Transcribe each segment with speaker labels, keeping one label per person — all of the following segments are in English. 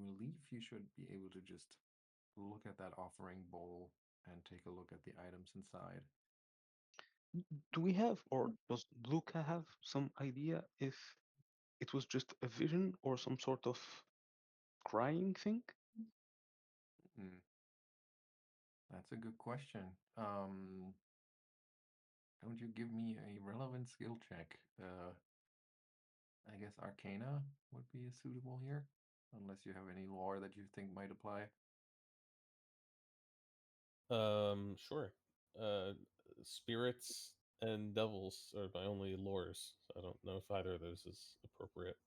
Speaker 1: believe you should be able to just look at that offering bowl and take a look at the items inside.
Speaker 2: Do we have, or does Lucca have some idea if it was just a vision or some sort of crying thing?
Speaker 1: Hmm. That's a good question. Don't you give me a relevant skill check? I guess Arcana would be suitable here, unless you have any lore that you think might apply.
Speaker 3: Sure. Spirits and devils are my only lores. So I don't know if either of those is appropriate.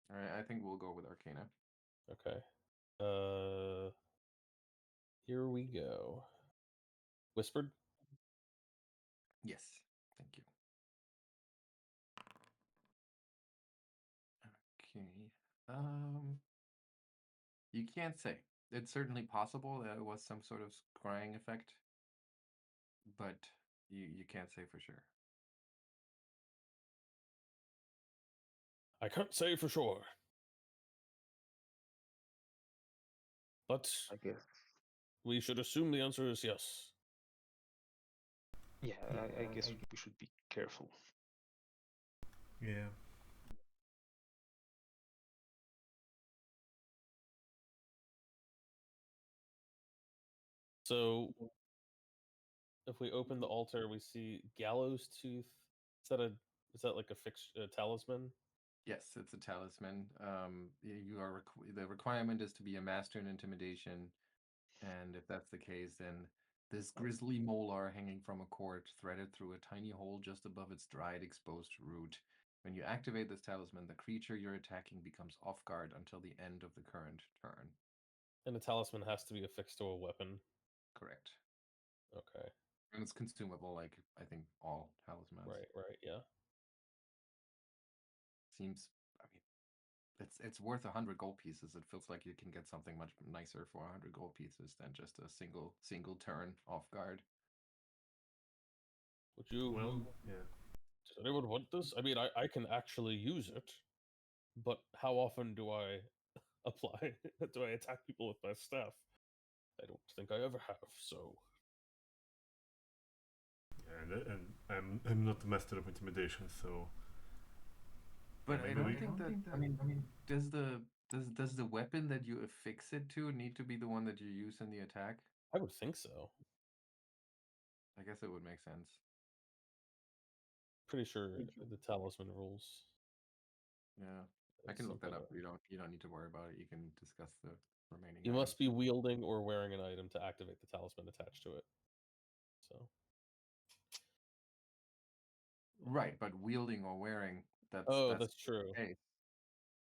Speaker 1: All right, I think we'll go with Arcana.
Speaker 3: Okay. Here we go. Whispered?
Speaker 1: Yes, thank you. Okay. You can't say. It's certainly possible that it was some sort of scrying effect, but you can't say for sure.
Speaker 3: I can't say for sure. But
Speaker 2: I guess.
Speaker 3: we should assume the answer is yes.
Speaker 2: Yeah, I guess we should be careful.
Speaker 4: Yeah.
Speaker 3: So if we open the altar, we see gallows tooth. Is that like a fixed talisman?
Speaker 1: Yes, it's a talisman. You are the requirement is to be a master in intimidation, and if that's the case, then this grisly molar hanging from a cord threaded through a tiny hole just above its dried, exposed root. When you activate this talisman, the creature you're attacking becomes off guard until the end of the current turn.
Speaker 3: And the talisman has to be affixed to a weapon.
Speaker 1: Correct.
Speaker 3: Okay.
Speaker 1: And it's consumable, like I think all talismans.
Speaker 3: Right, yeah.
Speaker 1: Seems, I mean, it's worth 100 gold pieces. It feels like you can get something much nicer for 100 gold pieces than just a single turn off guard.
Speaker 3: Would you?
Speaker 4: Well, yeah.
Speaker 3: Does anyone want this? I mean, I can actually use it, but how often do I apply? Do I attack people with my staff? I don't think I ever have. So.
Speaker 4: And I'm not a master of intimidation, so.
Speaker 1: But
Speaker 4: Yeah,
Speaker 1: I don't think that. I mean, does the weapon that you affix it to need to be the one that you use in the attack?
Speaker 3: I would think so.
Speaker 1: I guess it would make sense.
Speaker 3: Pretty sure the talisman rules.
Speaker 1: Yeah, I can look that up. You don't need to worry about it. You can discuss the remaining.
Speaker 3: You must be wielding or wearing an item to activate the talisman attached to it. So.
Speaker 1: Right, but wielding or wearing,
Speaker 3: that's true.
Speaker 1: Okay.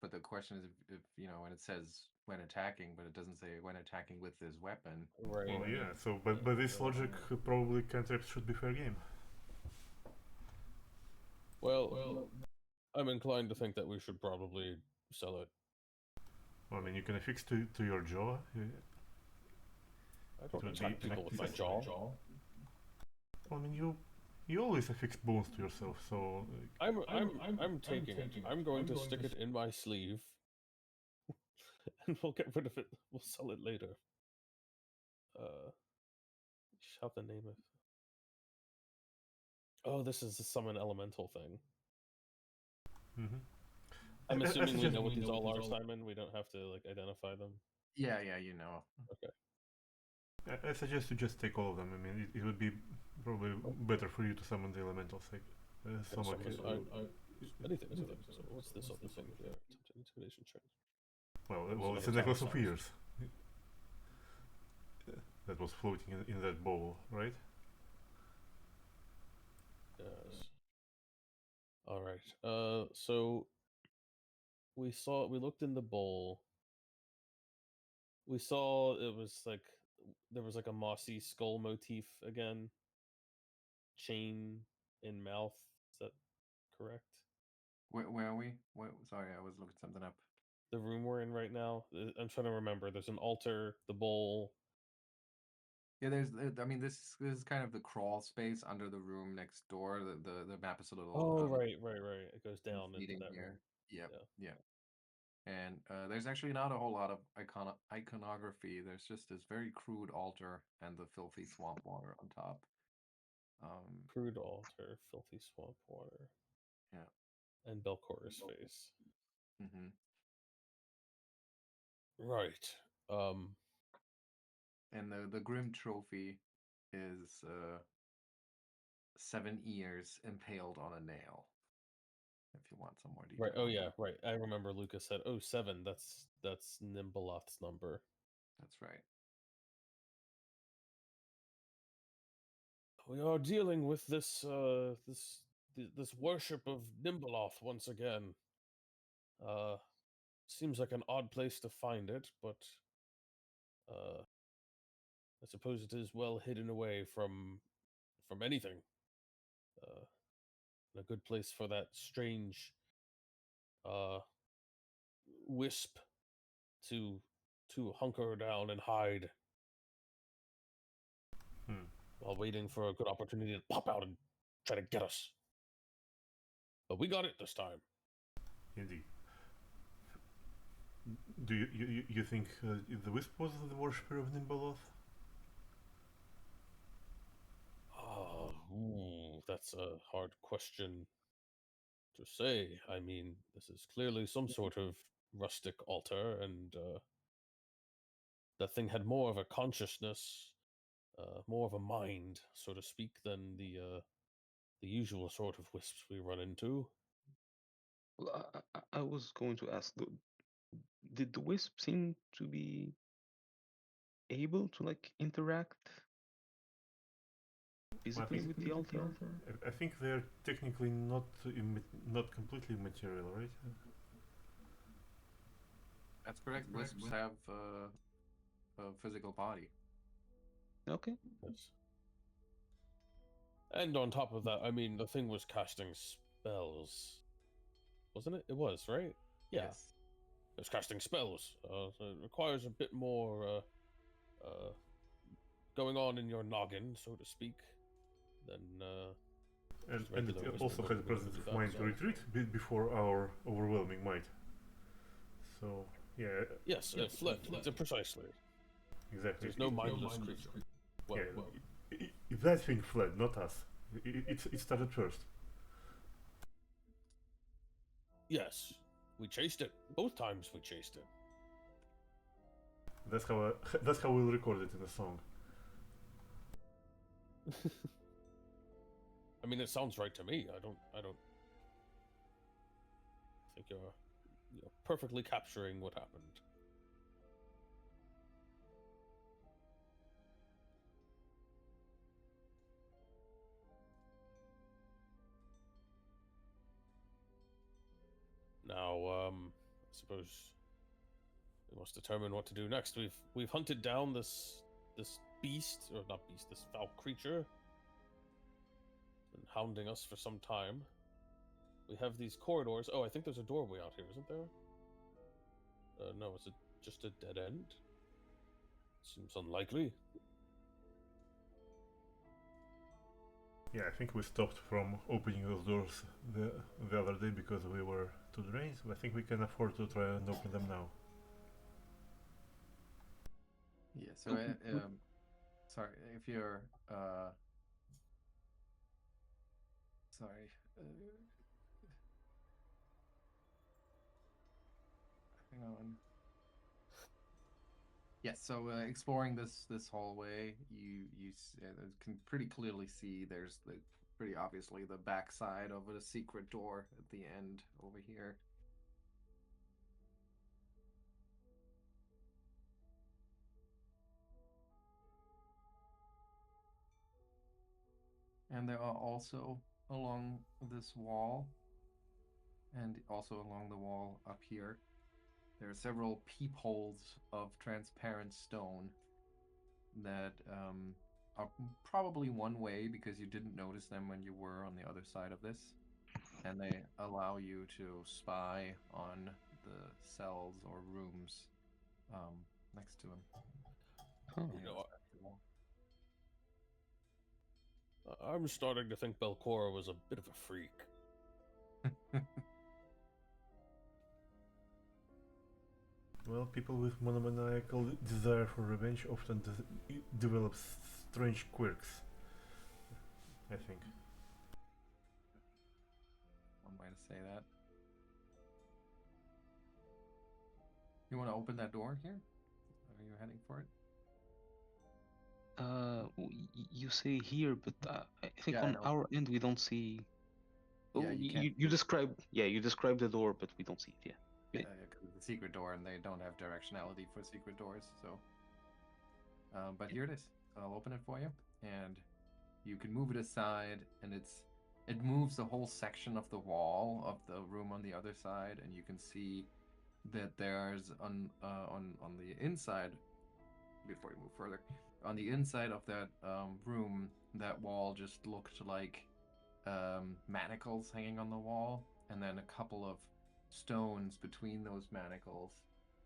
Speaker 1: But the question is, if when it says when attacking, but it doesn't say when attacking with this weapon.
Speaker 3: Right.
Speaker 4: Well, yeah. So, but by this logic, probably cantrips should be fair game.
Speaker 3: Well, I'm inclined to think that we should probably sell it.
Speaker 4: Well, I mean, you can affix to your jaw.
Speaker 3: I don't attack people with my jaw.
Speaker 4: Well, I mean, you always affix bones to yourself, so.
Speaker 3: I'm taking it. I'm going to stick it in my sleeve, and we'll get rid of it. We'll sell it later. Shout the name of. Oh, this is the summon elemental thing.
Speaker 4: Mm-hmm.
Speaker 3: I'm assuming we know what these all are, Simon. We don't have to identify them.
Speaker 1: Yeah, you know.
Speaker 3: Okay.
Speaker 4: I suggest you just take all of them. I mean, it would be probably better for you to summon the elementals.
Speaker 3: Anything. So what's this other thing here? Intimidation check.
Speaker 4: Well, it's a necklace of ears. That was floating in that bowl, right?
Speaker 3: Yes. All right. So we looked in the bowl. We saw it was there was a mossy skull motif again. Chain in mouth. Is that correct?
Speaker 1: Where are we? Sorry, I was looking something up.
Speaker 3: The room we're in right now. I'm trying to remember. There's an altar, the bowl.
Speaker 1: Yeah, I mean, this is kind of the crawl space under the room next door. The map is a little.
Speaker 3: Oh, right. It goes down into that
Speaker 1: here.
Speaker 3: room.
Speaker 1: Yeah. And there's actually not a whole lot of iconography. There's just this very crude altar and the filthy swamp water on top.
Speaker 3: Crude altar, filthy swamp water.
Speaker 1: Yeah.
Speaker 3: And Belcora's face.
Speaker 1: Mm-hmm.
Speaker 3: Right.
Speaker 1: And the Grim trophy is 7 ears impaled on a nail. If you want some more detail.
Speaker 3: Right. Oh yeah. Right. I remember Lucca said, "Oh, 7. That's Nimbaloth's number."
Speaker 1: That's right.
Speaker 3: We are dealing with this this worship of Nimbaloth once again. Seems like an odd place to find it, but I suppose it is well hidden away from anything. A good place for that strange wisp to hunker down and hide while waiting for a good opportunity to pop out and try to get us. But we got it this time.
Speaker 4: Indeed. Do you think the wisp was the worshipper of Nimbaloth?
Speaker 3: That's a hard question to say. I mean, this is clearly some sort of rustic altar, and that thing had more of a consciousness, more of a mind, so to speak, than the usual sort of wisps we run into.
Speaker 2: Well, I was going to ask, did the wisp seem to be able to like interact physically with the altar?
Speaker 4: I think they're technically not completely material, right?
Speaker 1: That's correct. Wisps have a physical body.
Speaker 2: Okay.
Speaker 3: Yes. And on top of that, I mean, the thing was casting spells, wasn't it? It was, right? Yeah.
Speaker 1: Yes.
Speaker 3: It was casting spells. So it requires a bit more going on in your noggin, so to speak, than
Speaker 4: And
Speaker 3: regular
Speaker 4: it
Speaker 3: wisdom
Speaker 4: also
Speaker 3: that
Speaker 4: had
Speaker 3: we
Speaker 4: the presence
Speaker 3: usually
Speaker 4: of mind
Speaker 3: got,
Speaker 4: to retreat before our overwhelming might. So, yeah.
Speaker 3: Yes, it fled. Precisely.
Speaker 4: Exactly.
Speaker 3: There's no mindless creature. Well,
Speaker 4: That thing fled, not us. It started first.
Speaker 3: yes, we chased it. Both times we chased it.
Speaker 4: That's how we'll record it in a song.
Speaker 3: I mean, it sounds right to me. I don't think you're perfectly capturing what happened. Now, I suppose we must determine what to do next. We've hunted down this beast, or not beast, this foul creature. It's been hounding us for some time. We have these corridors. Oh, I think there's a doorway out here, isn't there? No, is it just a dead end? Seems unlikely.
Speaker 4: Yeah, I think we stopped from opening those doors the other day because we were too drained. So I think we can afford to try and open them now.
Speaker 1: Yeah. So, sorry if you're sorry. Hang on. Yes. So exploring this hallway, you can pretty clearly see there's pretty obviously the backside of a secret door at the end over here. And there are also along this wall, and also along the wall up here, there are several peepholes of transparent stone that are probably one way because you didn't notice them when you were on the other side of this. And they allow you to spy on the cells or rooms next to him.
Speaker 2: Oh.
Speaker 3: I'm starting to think Belcora was a bit of a freak.
Speaker 4: Well, people with monomaniacal desire for revenge often develop strange quirks. I think.
Speaker 1: One way to say that. You want to open that door here? Are you heading for it?
Speaker 2: You say here, but I think
Speaker 1: Yeah, I
Speaker 2: on
Speaker 1: know.
Speaker 2: our end we don't see.
Speaker 1: Yeah,
Speaker 2: Oh,
Speaker 1: you can't.
Speaker 2: you describe. Yeah, you describe the door, but we don't see it. Yeah.
Speaker 1: Yeah, 'cause it's a secret door, and they don't have directionality for secret doors. So, but here it is. So I'll open it for you, and you can move it aside, and it moves a whole section of the wall of the room on the other side, and you can see that there's on the inside. Before you move further, on the inside of that room, that wall just looked like manacles hanging on the wall, and then a couple of stones between those manacles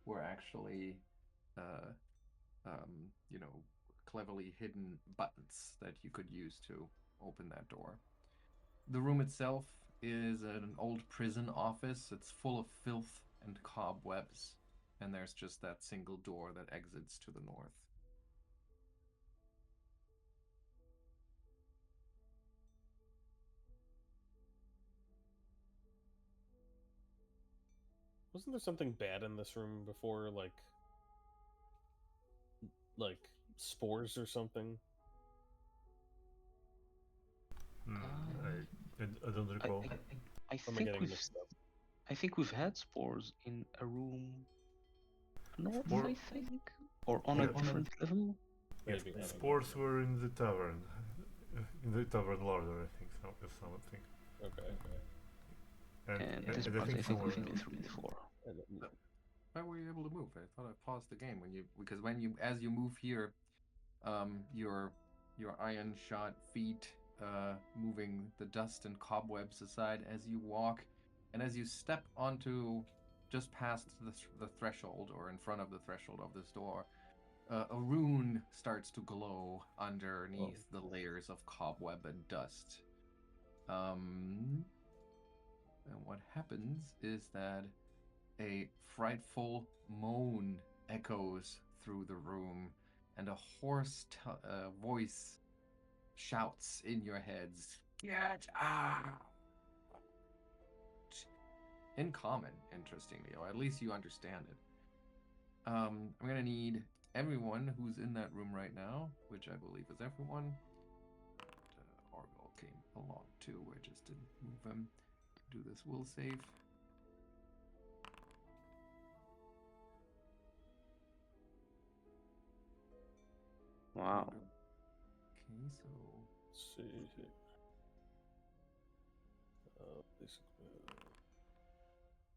Speaker 1: were actually, uh, you know, cleverly hidden buttons that you could use to open that door. The room itself is an old prison office. It's full of filth and cobwebs, and there's just that single door that exits to the north.
Speaker 3: Wasn't there something bad in this room before, like spores or something?
Speaker 4: I don't recall.
Speaker 2: I
Speaker 3: Or am I
Speaker 2: think
Speaker 3: getting
Speaker 2: we've
Speaker 3: mixed up?
Speaker 2: I think we've had spores in a room north,
Speaker 4: Spore-
Speaker 2: I think, or on
Speaker 4: Yeah.
Speaker 2: a different level.
Speaker 4: Yes,
Speaker 3: Maybe, I don't
Speaker 4: spores were in the tavern. In the tavern larder, I think. Something.
Speaker 3: Okay.
Speaker 2: And
Speaker 4: I
Speaker 2: this
Speaker 4: think
Speaker 2: part I think
Speaker 4: somewhere
Speaker 2: we've been
Speaker 4: else.
Speaker 2: through before.
Speaker 1: Why were you able to move? I thought I paused the game when you because as you move here, your iron shod feet moving the dust and cobwebs aside as you walk, and as you step onto just past the threshold or in front of the threshold of this door, a rune starts to glow underneath the layers of cobweb and dust. And what happens is that a frightful moan echoes through the room, and a hoarse voice shouts in your heads, "Get out!" In common, interestingly, or at least you understand it. I'm gonna need everyone who's in that room right now, which I believe is everyone. Augrael came along too. I just didn't move him. Do this will save.
Speaker 2: Wow.
Speaker 1: Okay, so
Speaker 3: Let's see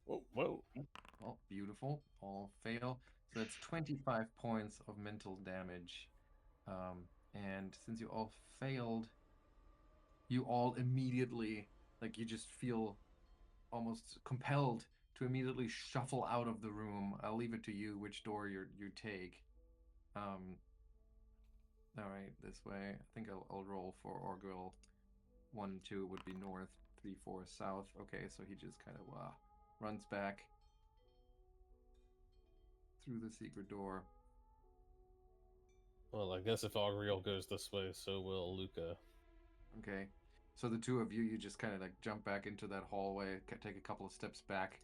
Speaker 3: here. Whoa.
Speaker 1: oh, beautiful. All fail. So that's 25 points of mental damage. And since you all failed, you all immediately, like, you just feel almost compelled to immediately shuffle out of the room. I'll leave it to you which door you take. All right, this way. I think I'll roll for Augrael. 1 and 2 would be north, 3, 4 south. Okay, so he just kind of runs back through the secret door.
Speaker 3: Well, I guess if Augrael goes this way, so will Lucca.
Speaker 1: Okay, so the two of you just kind of like jump back into that hallway, take a couple of steps back.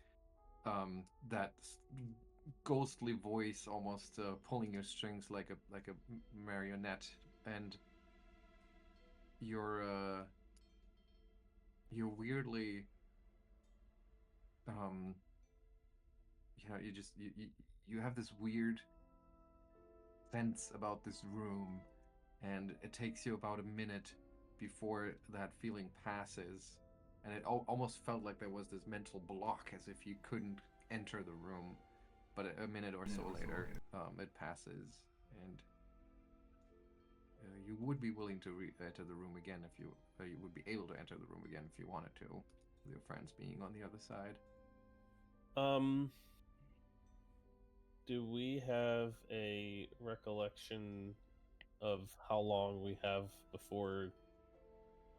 Speaker 1: That ghostly voice almost pulling your strings like a marionette, and you're weirdly you have this weird sense about this room, and it takes you about a minute before that feeling passes, and it almost felt like there was this mental block, as if you couldn't enter the room. But a minute or so later, it passes, and you would be willing to enter the room again if you would be able to enter the room again if you wanted to, with your friends being on the other side.
Speaker 3: Do we have a recollection of how long we have before?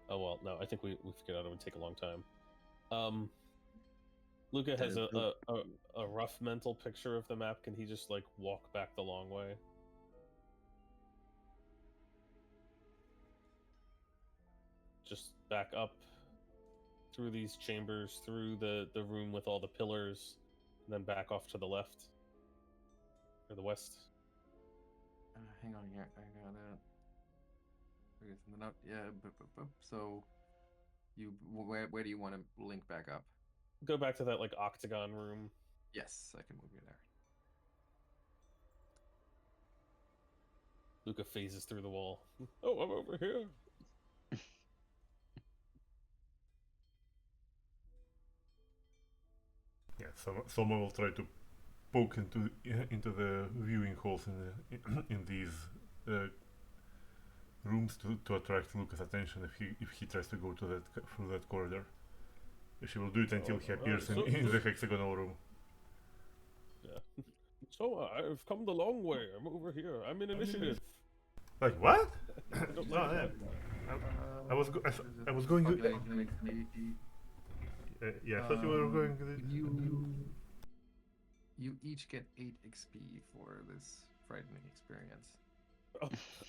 Speaker 3: Oh well, no. I think we figured out it would take a long time. Lucca has
Speaker 2: The-
Speaker 3: a rough mental picture of the map. Can he just like walk back the long way? Just back up through these chambers, through the room with all the pillars, and then back off to the left or the west.
Speaker 1: Hang on here. I gotta figure something out. Yeah. So, where do you want to link back up?
Speaker 3: Go back to that like octagon room.
Speaker 1: Yes, I can move you there.
Speaker 3: Lucca phases through the wall. Oh, I'm over here.
Speaker 4: Yeah, someone will try to poke into the viewing holes in these rooms to attract Lucca's attention if he tries to go to through that corridor. She will do it until he appears in the hexagonal room.
Speaker 3: Yeah. So I've come the long way. I'm over here. I'm in initiative.
Speaker 4: Like what?
Speaker 3: I don't
Speaker 4: No,
Speaker 3: like
Speaker 4: yeah.
Speaker 3: that.
Speaker 4: I was going.
Speaker 1: Okay,
Speaker 4: Yeah, I thought you were going.
Speaker 1: You each get 8 XP for this frightening experience.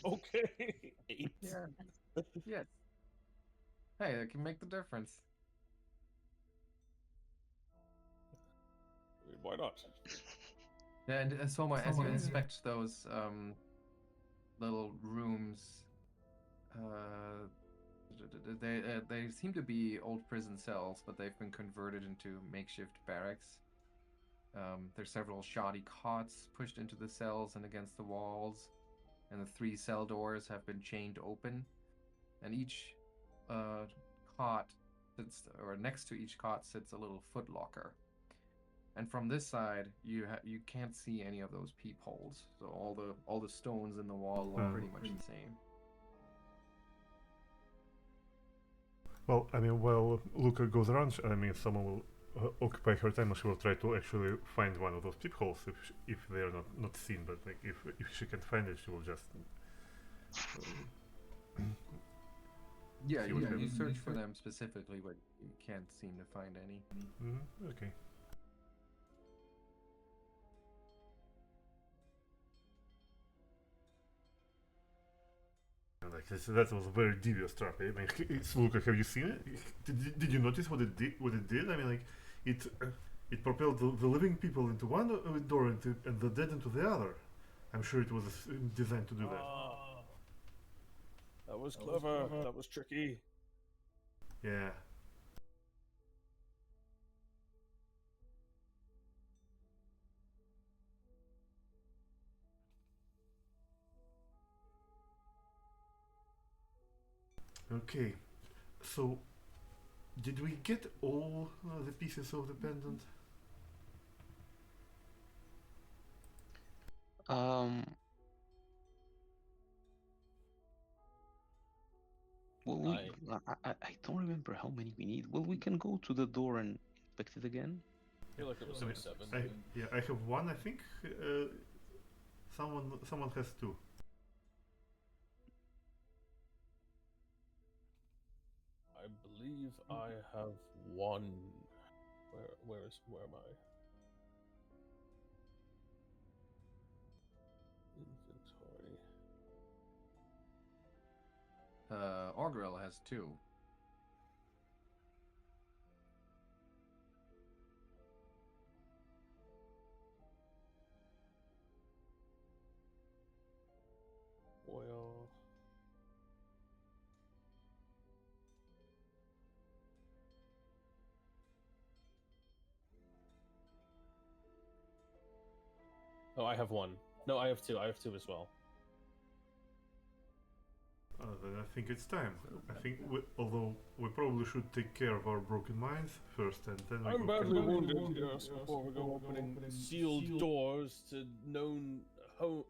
Speaker 3: Okay. 8.
Speaker 1: Yeah. Yes. Hey, that can make the difference.
Speaker 3: I mean, why not?
Speaker 1: Yeah, and Soma, as you inspect those little rooms, they seem to be old prison cells, but they've been converted into makeshift barracks. There's several shoddy cots pushed into the cells and against the walls, and the 3 cell doors have been chained open. And each cot sits, or next to each cot sits a little footlocker. And from this side, you can't see any of those peepholes. So all the stones in the wall look pretty much the same.
Speaker 4: Well, I mean, while Lucca goes around, I mean, someone will occupy her time, and she will try to actually find one of those peepholes if they are not seen. But like if she can't find it, she will just.
Speaker 1: Yeah,
Speaker 4: See what
Speaker 1: you
Speaker 4: happens.
Speaker 1: search for them specifically, but you can't seem to find any.
Speaker 4: Okay. Like that was a very devious trap. I mean, Lucca, have you seen it? Did you notice what it did? What it did? I mean, like it propelled the living people into one door and the dead into the other. I'm sure it was designed to do that.
Speaker 3: That was clever. That was tricky.
Speaker 4: Yeah. Okay, so did we get all the pieces of the pendant?
Speaker 2: Well, I don't remember how many we need. Well, we can go to the door and inspect it again.
Speaker 3: I feel like it was like 7.
Speaker 4: I have one. I think someone has 2.
Speaker 3: I believe I have 1. Where am I? Inventory.
Speaker 1: Augrael has 2.
Speaker 3: Oil. Oh, I have 1. No, I have 2. I have 2 as well.
Speaker 4: Then I think it's time. I think, although we probably should take care of our broken minds first, and then we
Speaker 3: I'm badly wounded, yes, before we go opening sealed doors to known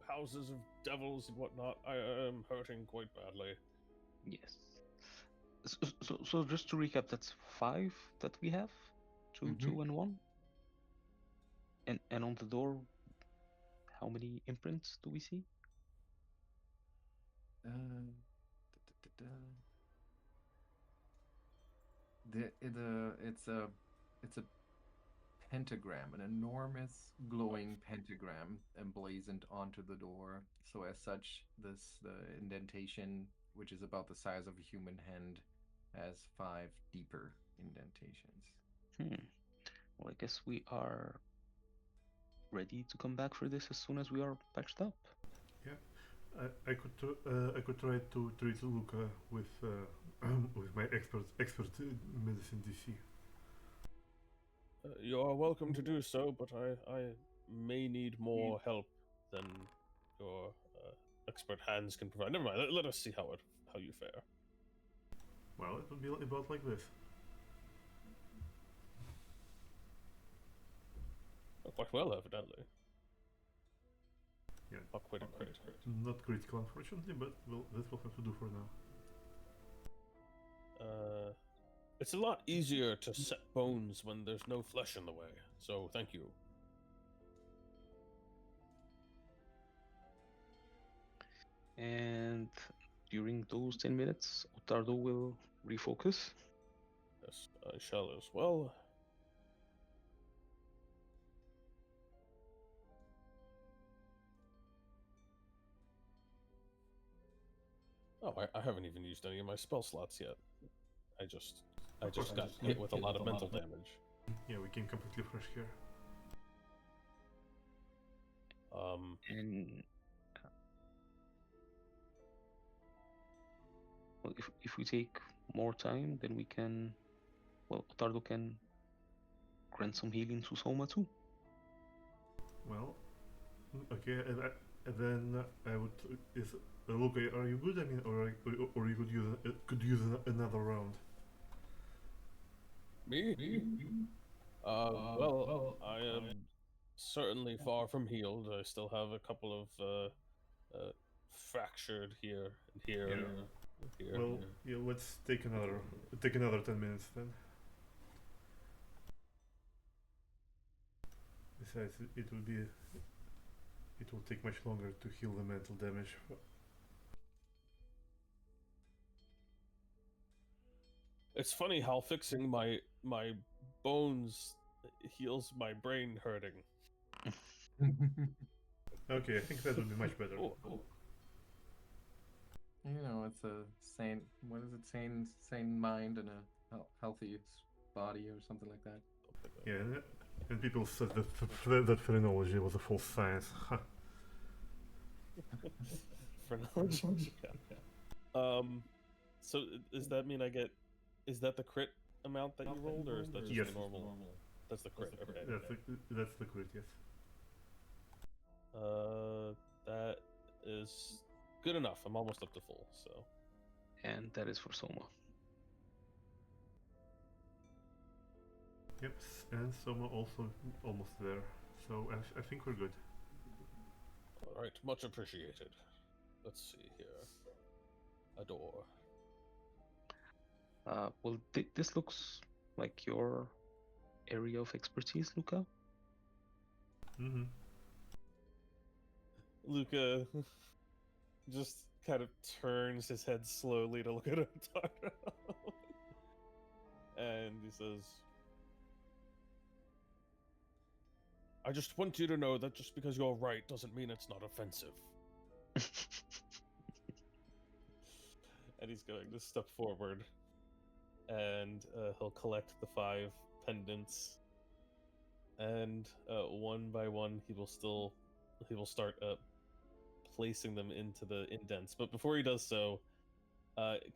Speaker 3: houses of devils and whatnot. I am hurting quite badly.
Speaker 2: Yes. So just to recap, that's 5 that we have, 2, 2, and 1. And on the door, how many imprints do we see?
Speaker 1: It's a pentagram, an enormous glowing pentagram emblazoned onto the door. So as such, the indentation, which is about the size of a human hand, has 5 deeper indentations.
Speaker 2: Well, I guess we are ready to come back for this as soon as we are patched up.
Speaker 4: I could try to treat Lucca with with my expert medicine DC.
Speaker 3: You are welcome to do so, but I may need more help than your expert hands can provide. Never mind. Let us see how you fare.
Speaker 4: Well, it would be about like this.
Speaker 3: Quite well, evidently.
Speaker 4: Yeah.
Speaker 3: Not quite a crit.
Speaker 4: Not critical, unfortunately, but well, that's what I have to do for now.
Speaker 3: It's a lot easier to set bones when there's no flesh in the way. So thank you.
Speaker 2: And during those 10 minutes, Ottardo will refocus.
Speaker 3: Yes, I shall as well. Oh, I haven't even used any of my spell slots yet. I just got hit with a lot of mental damage.
Speaker 4: Yeah, we came completely fresh here.
Speaker 2: And well, if we take more time, then we can. Well, Ottardo can grant some healing to Souma too.
Speaker 4: Well, okay, and then I would. Lucca, are you good? I mean, or you could use another round.
Speaker 3: Me? Well, I am certainly far from healed. I still have a couple of fractured here and here.
Speaker 4: Yeah.
Speaker 3: And here.
Speaker 4: Well, yeah, let's take another 10 minutes then. Besides, it will take much longer to heal the mental damage.
Speaker 3: It's funny how fixing my bones heals my brain hurting.
Speaker 4: Okay, I think that would be much better.
Speaker 3: Oh.
Speaker 1: You know, it's a sane. What is it? Sane mind and a healthy body, or something like that.
Speaker 4: Yeah, and people said that phrenology was a false science.
Speaker 3: Phrenology. Yeah. So does that mean I get? Is that the crit amount that you rolled, or is that just
Speaker 4: Yes.
Speaker 3: the normal? That's the crit. Okay.
Speaker 4: That's the crit, yes.
Speaker 3: That is good enough. I'm almost up to full. So.
Speaker 2: And that is for Souma.
Speaker 4: Yep, and Soma also almost there. So I think we're good.
Speaker 3: All right, much appreciated. Let's see here. A door.
Speaker 2: Well, this looks like your area of expertise, Lucca.
Speaker 4: Mm-hmm.
Speaker 3: Lucca just kind of turns his head slowly to look at Ottardo. And he says, I just want you to know that just because you're right doesn't mean it's not offensive. And he's going to step forward, and he'll collect the 5 pendants, and one by one he will start placing them into the indents. But before he does so,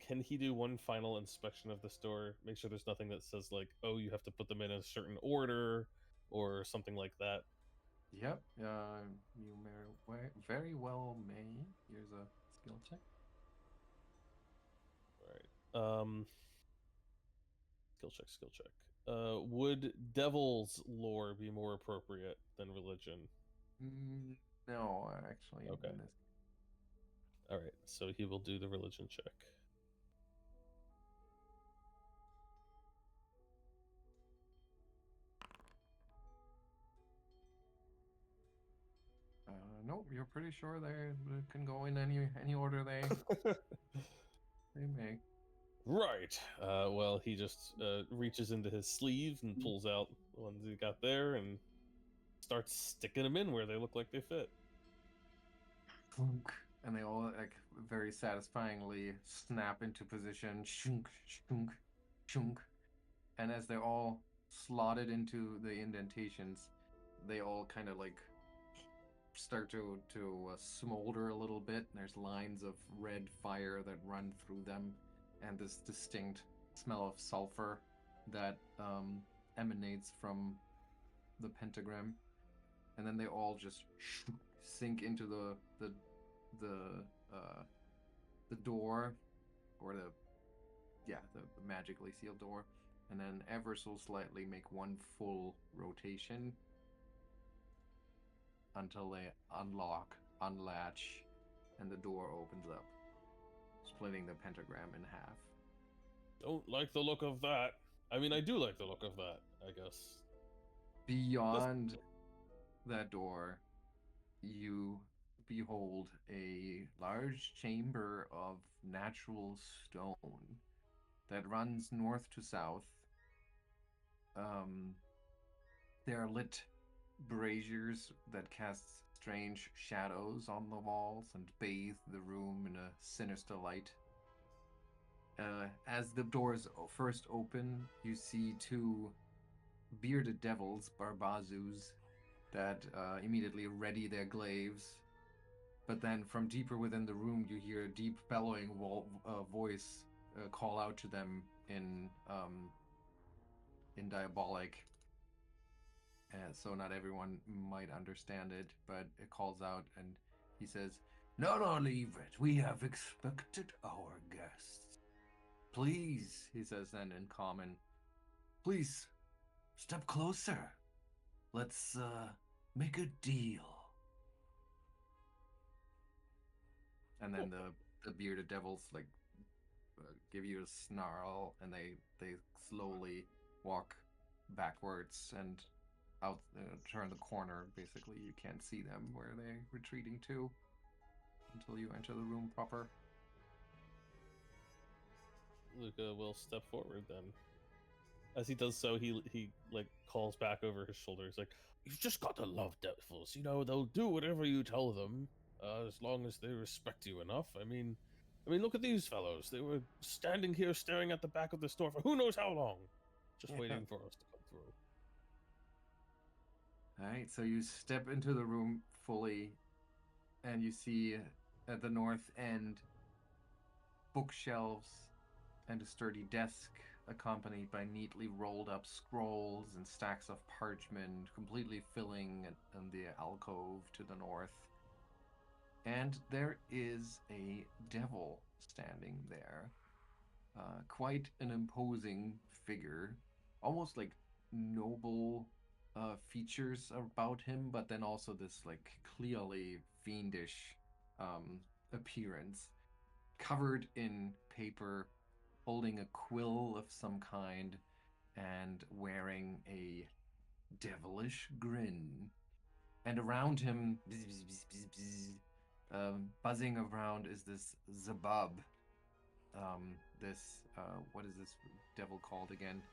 Speaker 3: can he do one final inspection of this door? Make sure there's nothing that says like, oh, you have to put them in a certain order or something like that.
Speaker 1: Yep. You very well may. Here's a skill check.
Speaker 3: All right. Skill check. Would devil's lore be more appropriate than religion?
Speaker 1: No, actually.
Speaker 3: Okay. All right. So he will do the religion check.
Speaker 1: Nope. You're pretty sure they can go in any order they make.
Speaker 3: Right. Well, he just reaches into his sleeve and pulls out the ones he got there and starts sticking them in where they look like they fit.
Speaker 1: Plunk. And they all like very satisfyingly snap into position. Shunk, shunk, shunk. And as they're all slotted into the indentations, they all kind of like start to smolder a little bit. There's lines of red fire that run through them, and this distinct smell of sulfur that emanates from the pentagram. And then they all just sink into the door, or the magically sealed door, and then ever so slightly make one full rotation until they unlatch, and the door opens up, splitting the pentagram in half.
Speaker 3: Don't like the look of that. I mean, I do like the look of that, I guess.
Speaker 1: Beyond that door, you behold a large chamber of natural stone that runs north to south. There are lit braziers that cast strange shadows on the walls and bathe the room in a sinister light. As the doors first open, you see two bearded devils, barbazus, that immediately ready their glaives. But then from deeper within the room, you hear a deep bellowing voice call out to them in diabolic. So not everyone might understand it, but it calls out, and he says, "Not all leave it. We have expected our guests. Please," he says then in common, "please step closer. Let's make a deal." And then the bearded devils like give you a snarl, and they slowly walk backwards and out, turn the corner. Basically, you can't see them where they're retreating to until you enter the room proper.
Speaker 3: Lucca will step forward then. As he does so, he like calls back over his shoulder. He's like, "You've just got to love devils. You know, they'll do whatever you tell them, as long as they respect you enough. I mean, look at these fellows. They were standing here staring at the back of the store for who knows how long, just waiting for us to come through."
Speaker 1: All right, so you step into the room fully, and you see at the north end bookshelves and a sturdy desk, accompanied by neatly rolled up scrolls and stacks of parchment, completely filling the alcove to the north. And there is a devil standing there. Quite an imposing figure, almost like noble features about him, but then also this like clearly fiendish appearance, covered in paper, holding a quill of some kind, and wearing a devilish grin. And around him, buzzing around, is this Zabab. What is this devil called again?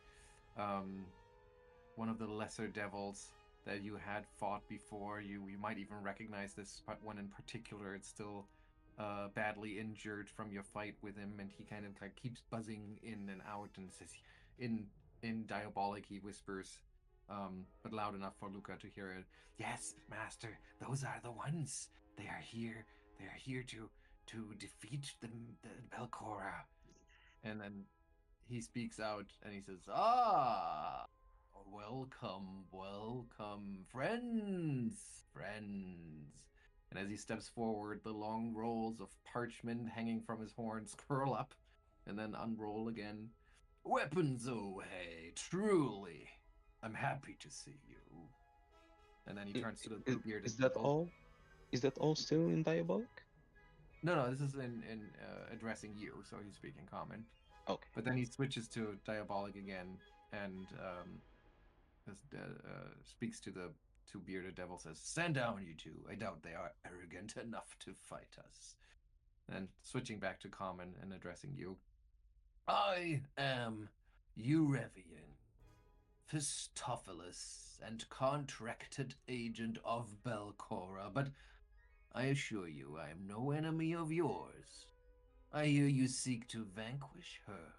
Speaker 1: One of the lesser devils that you had fought before. You might even recognize this one in particular. It's still badly injured from your fight with him, and he kind of like keeps buzzing in and out, and says, in diabolic, he whispers, but loud enough for Lucca to hear it. "Yes, master, those are the ones. They are here. They are here to defeat the Belcora." And then he speaks out, and he says, "Ah, welcome, welcome, friends, friends." And as he steps forward, the long rolls of parchment hanging from his horns curl up and then unroll again. "Weapons away, truly. I'm happy to see you." And then he turns to the blue-bearded
Speaker 2: Is that
Speaker 1: devil.
Speaker 2: all? Is that all still in diabolic?
Speaker 1: No, this is in addressing you, so he's speaking common.
Speaker 2: Okay.
Speaker 1: But then he switches to diabolic again, and speaks to the two bearded devils, says, "Stand down, you two. I doubt they are arrogant enough to fight us." And switching back to common and addressing you. I am Eurevian, Fistophilus, and contracted agent of Belcora, but I assure you I am no enemy of yours. I hear you seek to vanquish her,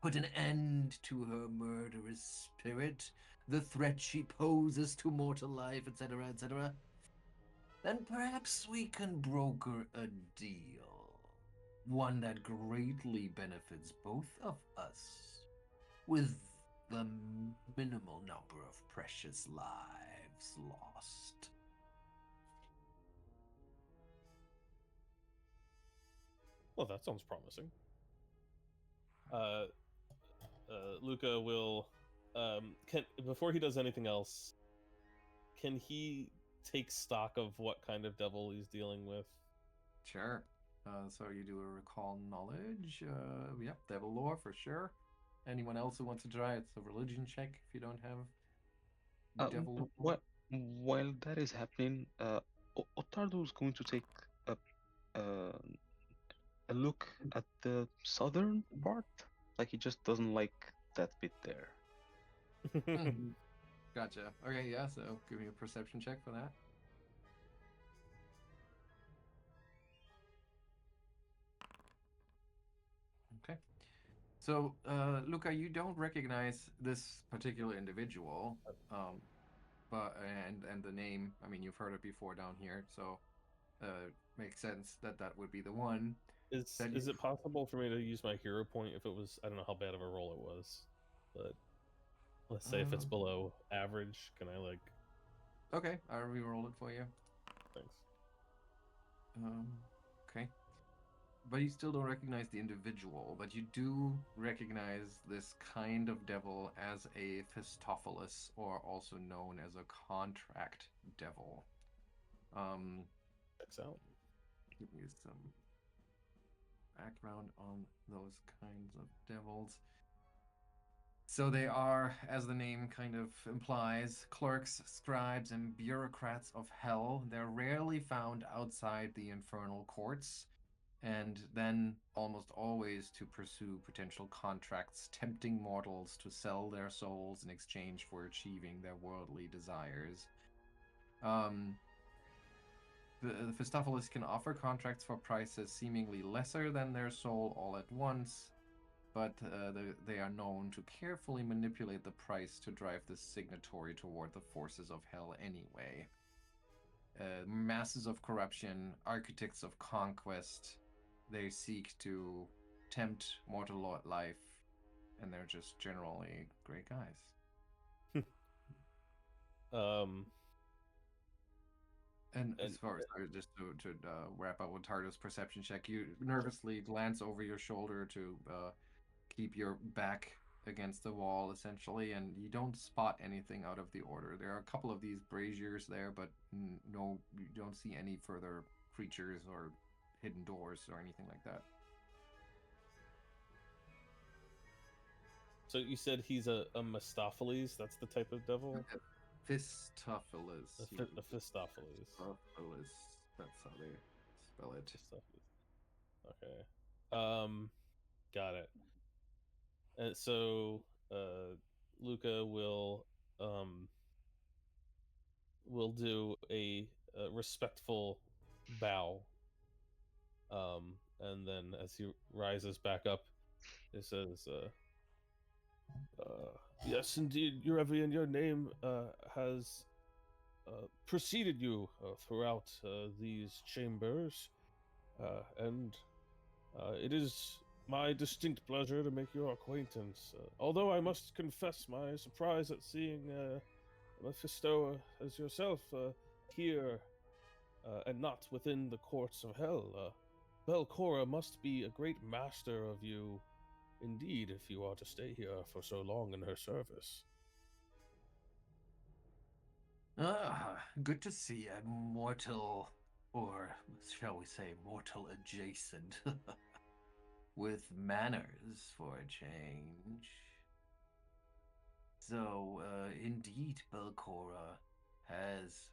Speaker 1: put an end to her murderous spirit, the threat she poses to mortal life, etc., etc. Then perhaps we can broker a deal. One that greatly benefits both of us, with the minimal number of precious lives lost.
Speaker 3: Well, that sounds promising. Lucca will, can before he does anything else, can he take stock of what kind of devil he's dealing with?
Speaker 1: Sure. So you do a recall knowledge. Yep, devil lore for sure. Anyone else who wants to try? It's a religion check if you don't have devil lore.
Speaker 2: While that is happening, Ottardo is going to take uh, a look at the southern part. Like he just doesn't like that bit there.
Speaker 1: Gotcha. Okay, yeah, so give me a perception check for that. Okay. So, Luca, you don't recognize this particular individual, but and the name. I mean, you've heard it before down here, so makes sense that that would be the one.
Speaker 3: Is
Speaker 1: That
Speaker 3: it possible for me to use my hero point if it was, I don't know how bad of a roll it was, but let's say if it's below average, can I like?
Speaker 1: Okay, I'll re-roll it for you.
Speaker 3: Thanks.
Speaker 1: Okay. But you still don't recognize the individual, but you do recognize this kind of devil as a Fistophilus, or also known as a contract devil.
Speaker 3: Checks out.
Speaker 1: Give me some background on those kinds of devils. So they are, as the name kind of implies, clerks, scribes, and bureaucrats of hell. They're rarely found outside the infernal courts, and then almost always to pursue potential contracts, tempting mortals to sell their souls in exchange for achieving their worldly desires. The Fistophilus can offer contracts for prices seemingly lesser than their soul all at once, but they are known to carefully manipulate the price to drive the signatory toward the forces of hell anyway. Masses of corruption, architects of conquest, they seek to tempt mortal life, and they're just generally great guys. And as far as just to wrap up with Tardo's perception check, you nervously glance over your shoulder to keep your back against the wall, essentially, and you don't spot anything out of the order. There are a couple of these braziers there, but no, you don't see any further creatures or hidden doors or anything like that.
Speaker 3: So you said he's a Mistopheles? That's the type of devil?
Speaker 1: Fistophilus.
Speaker 3: A Fistophilus.
Speaker 1: Fistophilus. That's how they spell it.
Speaker 3: Okay. Got it. And so Lucca will do a respectful bow. And then as he rises back up, it says, yes, indeed, Eurevian, your name has preceded you throughout these chambers, and it is my distinct pleasure to make your acquaintance. Although I must confess my surprise at seeing Mephisto as yourself here and not within the courts of hell. Belcora must be a great master of you indeed if you are to stay here for so long in her service.
Speaker 1: Good to see a mortal, or shall we say mortal adjacent, with manners for a change. So, indeed, Belcora has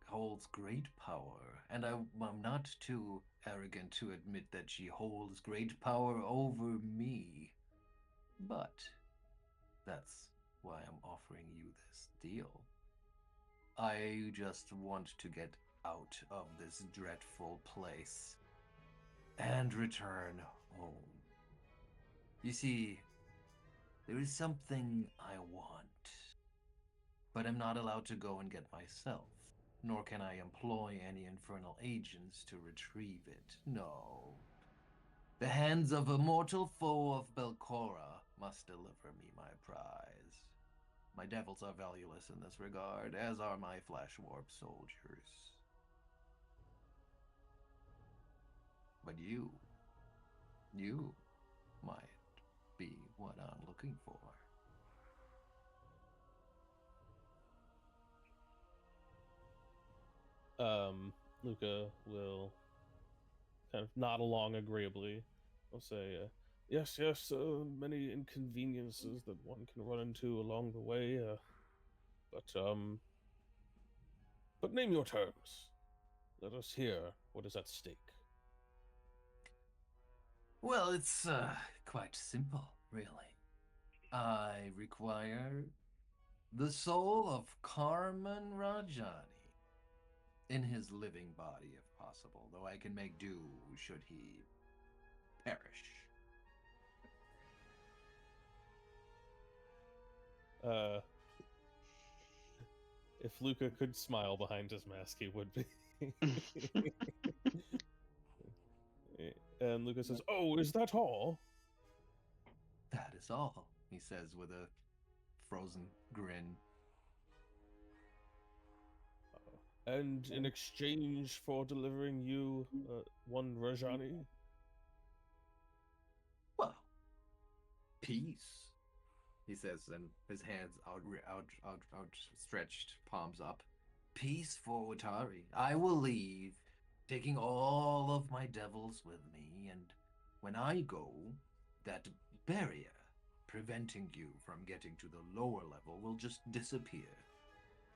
Speaker 1: holds great power, and I'm not too arrogant to admit that she holds great power over me. But that's why I'm offering you this deal. I just want to get out of this dreadful place and return home. You see, there is something I want, but I'm not allowed to go and get myself, nor can I employ any infernal agents to retrieve it. No. The hands of a mortal foe of Belcora must deliver me my prize. My devils are valueless in this regard, as are my flesh warp soldiers. But you might be what I'm looking for.
Speaker 3: Lucca will kind of nod along agreeably. I'll say, yes, many inconveniences that one can run into along the way, but name your terms. Let us hear what is at stake.
Speaker 1: Well, it's quite simple, really. I require the soul of Carmen Rajani in his living body, if possible, though I can make do should he perish.
Speaker 3: If Lucca could smile behind his mask, he would be. And Lucca says, "Oh, is that all?"
Speaker 1: That is all," he says with a frozen grin.
Speaker 3: And in exchange for delivering you one Rajani?
Speaker 1: Well, peace, he says, and his hands outstretched, palms up. Peace for Watari. I will leave, taking all of my devils with me, and when I go, that barrier preventing you from getting to the lower level will just disappear.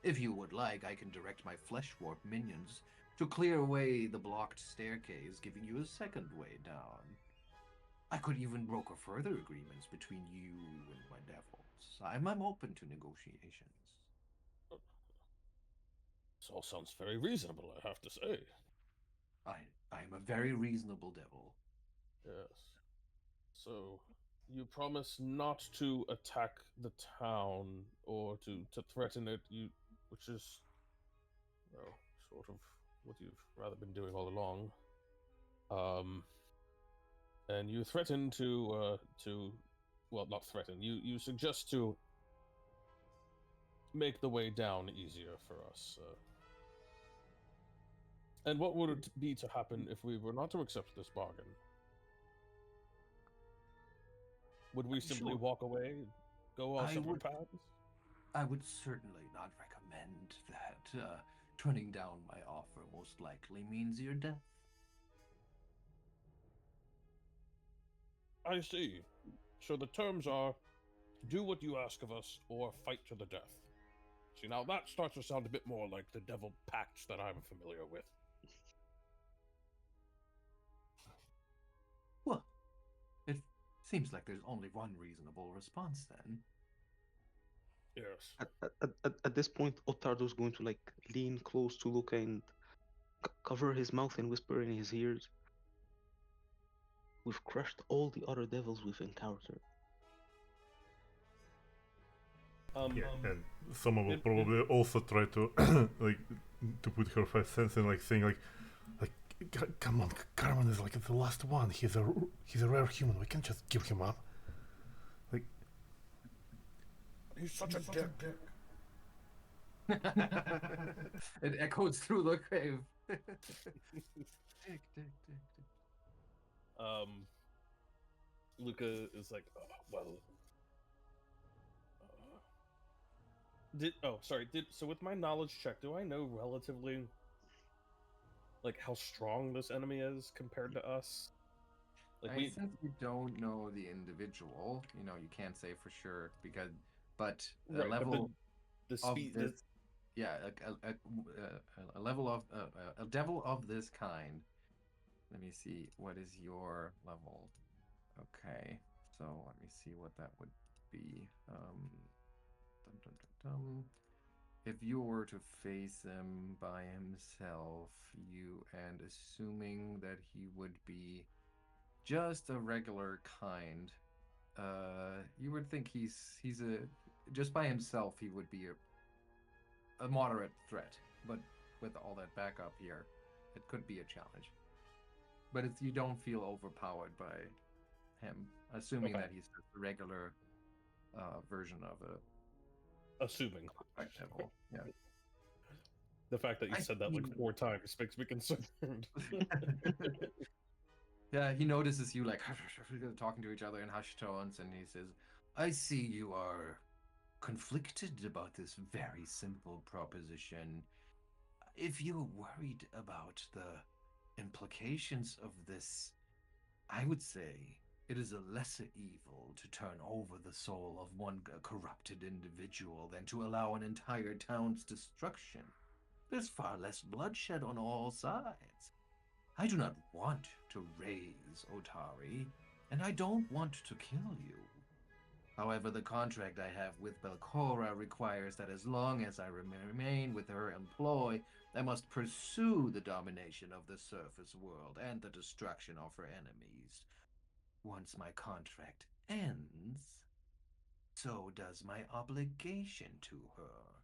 Speaker 1: If you would like, I can direct my flesh warp minions to clear away the blocked staircase, giving you a second way down. I could even broker further agreements between you and my devils. I'm open to negotiations.
Speaker 3: This all sounds very reasonable, I have to say.
Speaker 1: I am a very reasonable devil.
Speaker 3: Yes. So, you promise not to attack the town or to threaten it, which is, well, sort of what you've rather been doing all along. And you threaten to well, not threaten. You suggest to make the way down easier for us. And what would it be to happen if we were not to accept this bargain? Would we simply walk away, go our separate paths?
Speaker 1: I would certainly not recommend that. Turning down my offer most likely means your death.
Speaker 3: I see. So the terms are, do what you ask of us, or fight to the death. See, now that starts to sound a bit more like the devil pacts that I'm familiar with.
Speaker 1: Well, it seems like there's only one reasonable response then.
Speaker 3: Yes.
Speaker 2: At this point, Ottardo's going to like lean close to Lucca and cover his mouth and whisper in his ears. We've crushed all the other devils we've encountered.
Speaker 4: And someone will probably also try to like to put her 5 cents in, like saying like come on, Carmen is like the last one. He's a rare human. We can't just give him up. Like
Speaker 3: he's such a dick.
Speaker 1: It echoes through the cave. Dick.
Speaker 3: Lucca is like, oh, well. So with my knowledge check, do I know relatively, like, how strong this enemy is compared to us? Like,
Speaker 1: since you don't know the individual, you can't say for sure but the
Speaker 3: right,
Speaker 1: level
Speaker 3: but the speed,
Speaker 1: of this, yeah, a level of a devil of this kind. Let me see. What is your level? Okay, so let me see what that would be. Dum, dum, dum, dum. If you were to face him by himself, and assuming that he would be just a regular kind, you would think he's a just by himself he would be a moderate threat, but with all that backup here, it could be a challenge. But you don't feel overpowered by him, assuming
Speaker 3: Okay.
Speaker 1: that he's just a regular version of a
Speaker 3: Assuming.
Speaker 1: devil. Yeah.
Speaker 3: The fact that you said that like 4 times makes me concerned.
Speaker 1: Yeah, he notices you like talking to each other in hushed tones, and he says, "I see you are conflicted about this very simple proposition. If you're worried about the implications of this, I would say it is a lesser evil to turn over the soul of one corrupted individual than to allow an entire town's destruction. There's far less bloodshed on all sides. I do not want to raise Otari, and I don't want to kill you. However, the contract I have with Belcora requires that as long as I remain with her employ, I must pursue the domination of the surface world and the destruction of her enemies. Once my contract ends, so does my obligation to her.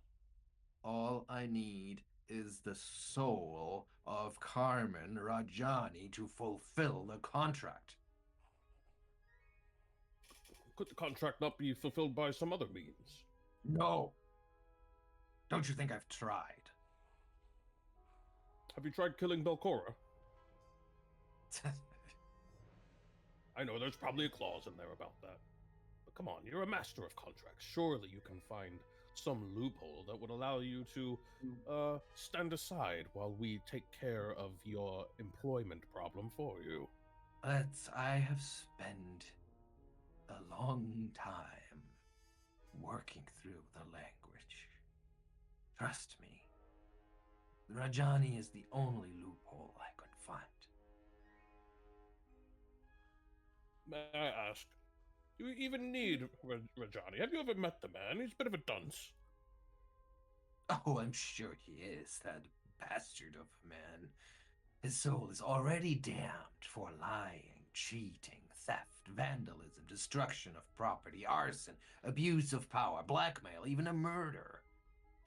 Speaker 1: All I need is the soul of Carmen Rajani to fulfill the contract."
Speaker 3: Could the contract not be fulfilled by some other means?
Speaker 1: No. Don't you think I've tried?
Speaker 3: Have you tried killing Belcora? I know there's probably a clause in there about that. But come on, you're a master of contracts. Surely you can find some loophole that would allow you to stand aside while we take care of your employment problem for you.
Speaker 1: But I have spent a long time working through the language. Trust me, Rajani is the only loophole I could find.
Speaker 3: May I ask, do you even need Rajani? Have you ever met the man? He's a bit of a dunce.
Speaker 1: Oh, I'm sure he is, that bastard of a man. His soul is already damned for lying, cheating, theft, vandalism, destruction of property, arson, abuse of power, blackmail, even a murder.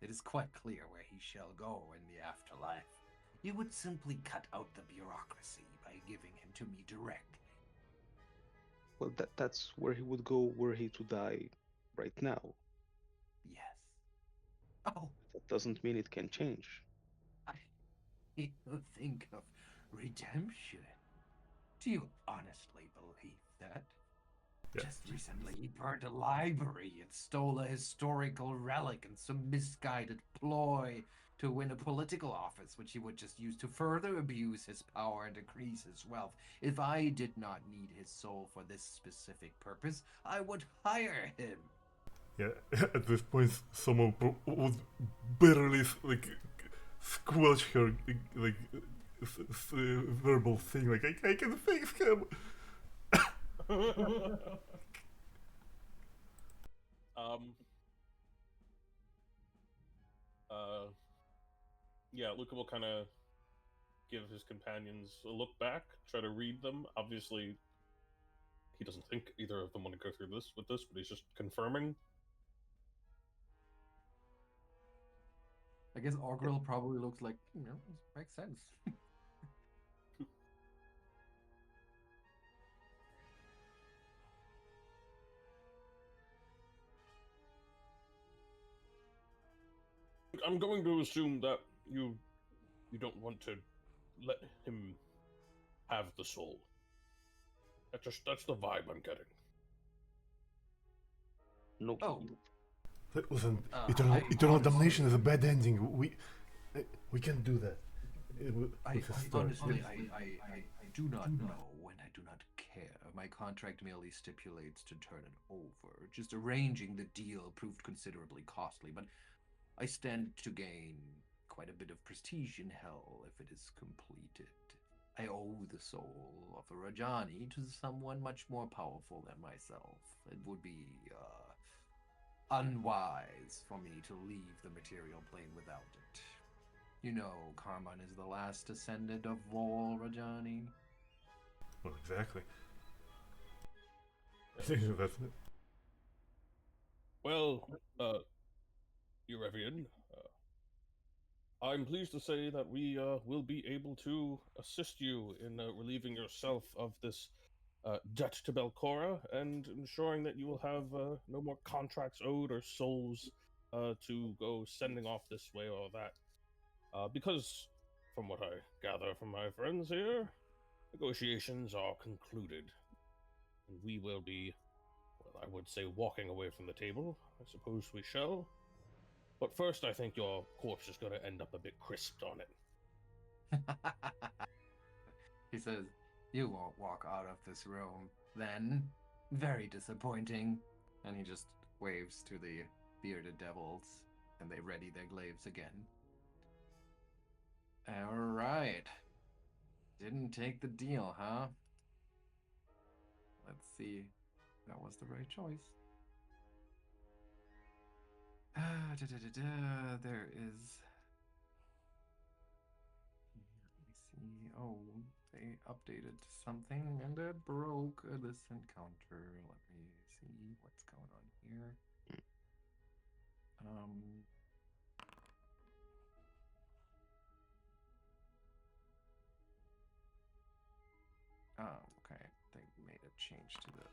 Speaker 1: It is quite clear where he shall go in the afterlife. You would simply cut out the bureaucracy by giving him to me directly.
Speaker 2: Well, that's where he would go were he to die right now.
Speaker 1: Yes. Oh,
Speaker 2: That doesn't mean it can change.
Speaker 1: you think of redemption? Do you honestly believe that?
Speaker 4: Yeah.
Speaker 1: Just recently, he burned a library and stole a historical relic in some misguided ploy to win a political office, which he would just use to further abuse his power and increase his wealth. If I did not need his soul for this specific purpose, I would hire him.
Speaker 4: Yeah, at this point, someone would barely squelch her verbal thing. Like I can fix him.
Speaker 3: Yeah, Lucca will kind of give his companions a look back, try to read them. Obviously, he doesn't think either of them want to go through this with this, but he's just confirming.
Speaker 1: I guess Augrael probably looks like, makes sense.
Speaker 3: I'm going to assume that you don't want to let him have the soul. That's the vibe I'm getting.
Speaker 2: No.
Speaker 1: Oh.
Speaker 4: Listen,
Speaker 1: I
Speaker 4: eternal
Speaker 1: honestly-
Speaker 4: damnation is a bad ending. We can't do that.
Speaker 1: Honestly, I do not know and I do not care. My contract merely stipulates to turn it over. Just arranging the deal proved considerably costly, but I stand to gain quite a bit of prestige in hell if it is completed. I owe the soul of a Rajani to someone much more powerful than myself. It would be unwise for me to leave the material plane without it. You know, Karman is the last descendant of Vol Rajani.
Speaker 4: Well, exactly. That's it.
Speaker 3: Well, Erevian, I'm pleased to say that we will be able to assist you in relieving yourself of this debt to Belcora and ensuring that you will have no more contracts owed or souls to go sending off this way or that. Because, from what I gather from my friends here, negotiations are concluded. And we will be, well, I would say, walking away from the table. I suppose we shall. But first, I think your corpse is going to end up a bit crisped on it.
Speaker 1: He says, "You won't walk out of this room, then. Very disappointing." And he just waves to the bearded devils, and they ready their glaives again. All right. Didn't take the deal, huh? Let's see. That was the right choice. There is. Let me see. Oh, they updated something and it broke this encounter. Let me see what's going on here. Oh, okay. They made a change to the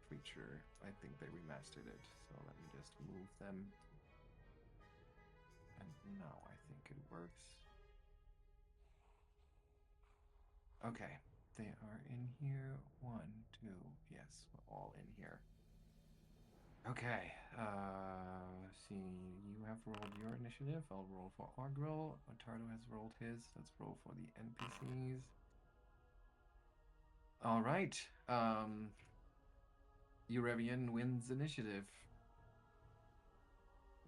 Speaker 1: creature. I think they remastered it. So let me just move them. And now I think it works. Okay. They are in here. 1, 2. Yes, we're all in here. Okay. See, you have rolled your initiative. I'll roll for Augrael. Ottardo has rolled his. Let's roll for the NPCs. All right. Erevian wins initiative.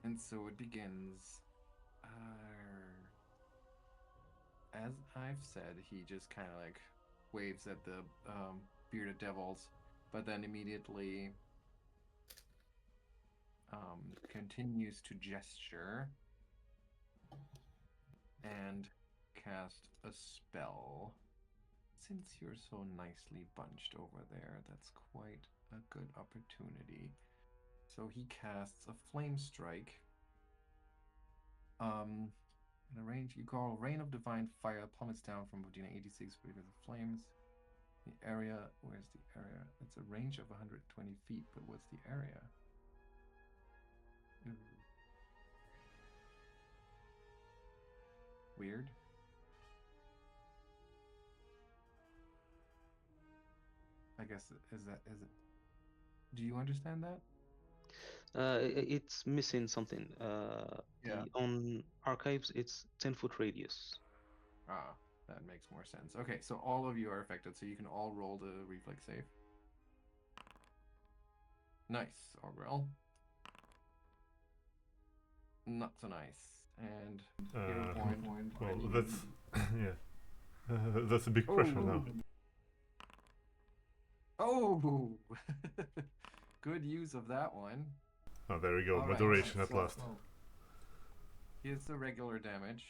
Speaker 1: And so it begins. As I've said, he just kind of like waves at the bearded devils, but then immediately continues to gesture and cast a spell. Since you're so nicely bunched over there, that's quite a good opportunity. So he casts a flame strike. In a range, you call Rain of Divine Fire plummets down from Bodina 86 because of flames. The area, where's the area? It's a range of 120 feet, but what's the area? Ooh. Weird. I guess is it? Do you understand that?
Speaker 2: It's missing something.
Speaker 1: Yeah.
Speaker 2: On archives, it's 10-foot radius.
Speaker 1: Ah, that makes more sense. Okay, so all of you are affected, so you can all roll the reflex save. Nice, Augrael. Not so nice. And hero point.
Speaker 4: Well, that's yeah. That's a big pressure now.
Speaker 1: Oh, good use of that one.
Speaker 4: Oh, there we go.
Speaker 1: All right,
Speaker 4: Moderation at
Speaker 1: so
Speaker 4: last.
Speaker 1: here's the regular damage.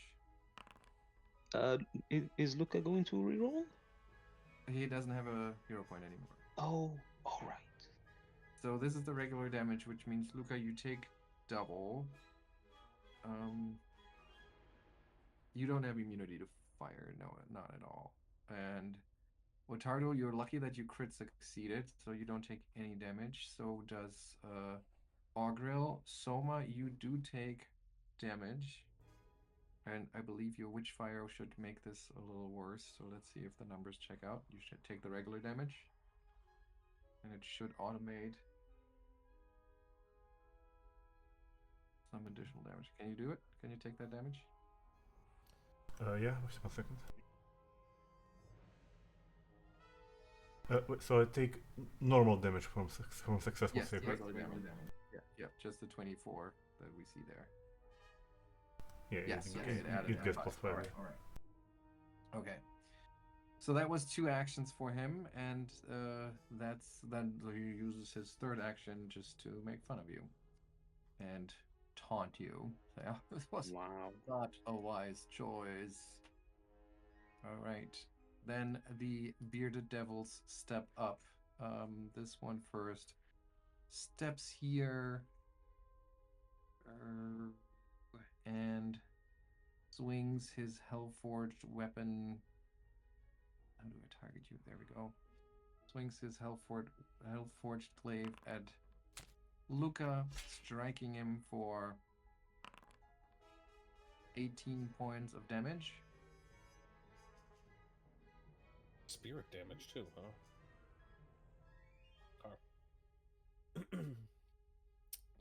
Speaker 2: Is Lucca going to reroll?
Speaker 1: He doesn't have a hero point anymore.
Speaker 2: Oh, all right.
Speaker 1: So this is the regular damage, which means, Lucca, you take double. You don't have immunity to fire. No, not at all. And Ottardo, you're lucky that you crit succeeded, so you don't take any damage. So does Augrael. Souma, you do take damage. And I believe your Witchfire should make this a little worse. So let's see if the numbers check out. You should take the regular damage. And it should automate some additional damage. Can you do it? Can you take that damage?
Speaker 4: Yeah, wait a second. So I take normal damage from successful save, right?
Speaker 1: Regular damage. Yeah, just the 24 that we see there.
Speaker 4: Yeah,
Speaker 1: Yes, okay,
Speaker 4: it
Speaker 1: added
Speaker 4: gets
Speaker 1: five.
Speaker 4: plus 5.
Speaker 1: All right. Okay. So that was 2 actions for him, and then he uses his third action just to make fun of you and taunt you. Say, oh, this was
Speaker 2: Wow.
Speaker 1: not a wise choice. All right. Then the bearded devils step up. This one first steps here and swings his hell-forged weapon. How do I target you? There we go. Swings his hell-forged glaive at Lucca, striking him for 18 points of damage.
Speaker 3: Spirit damage too, huh?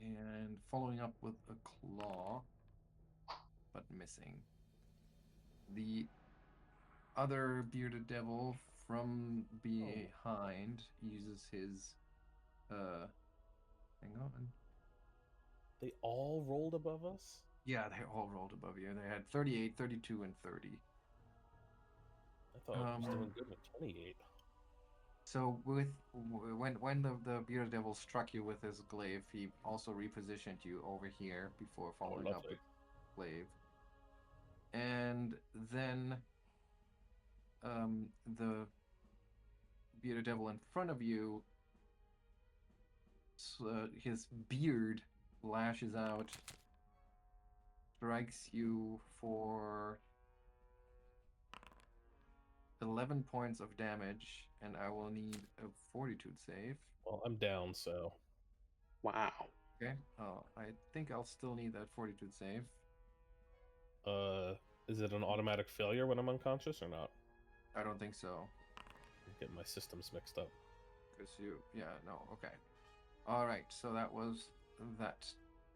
Speaker 1: And following up with a claw, but missing. The other bearded devil from behind uses his hang on.
Speaker 3: They all rolled above us?
Speaker 1: Yeah, they all rolled above you. They had 38, 32, and 30.
Speaker 3: I thought I was doing good with 28.
Speaker 1: So when the bearded devil struck you with his glaive, he also repositioned you over here before following up with glaive. And then the bearded devil in front of you, his beard lashes out, strikes you for 11 points of damage, and I will need a fortitude save.
Speaker 3: Well, I'm down, so.
Speaker 2: Wow.
Speaker 1: Okay. Oh, I think I'll still need that fortitude save.
Speaker 3: Is it an automatic failure when I'm unconscious or not?
Speaker 1: I don't think so.
Speaker 3: I'm getting my systems mixed up.
Speaker 1: Because okay. All right, so that was that.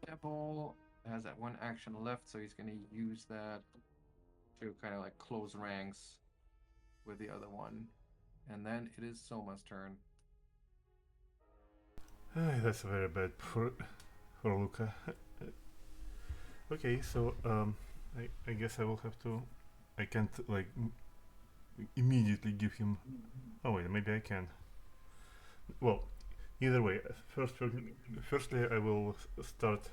Speaker 1: Devil has that one action left, so he's going to use that to kind of like close ranks with the other one. And then it is Soma's turn.
Speaker 4: That's very bad for Lucca. Okay, so I guess I will have to. I can't like immediately give him. Oh wait, maybe I can. Well, either way, firstly I will start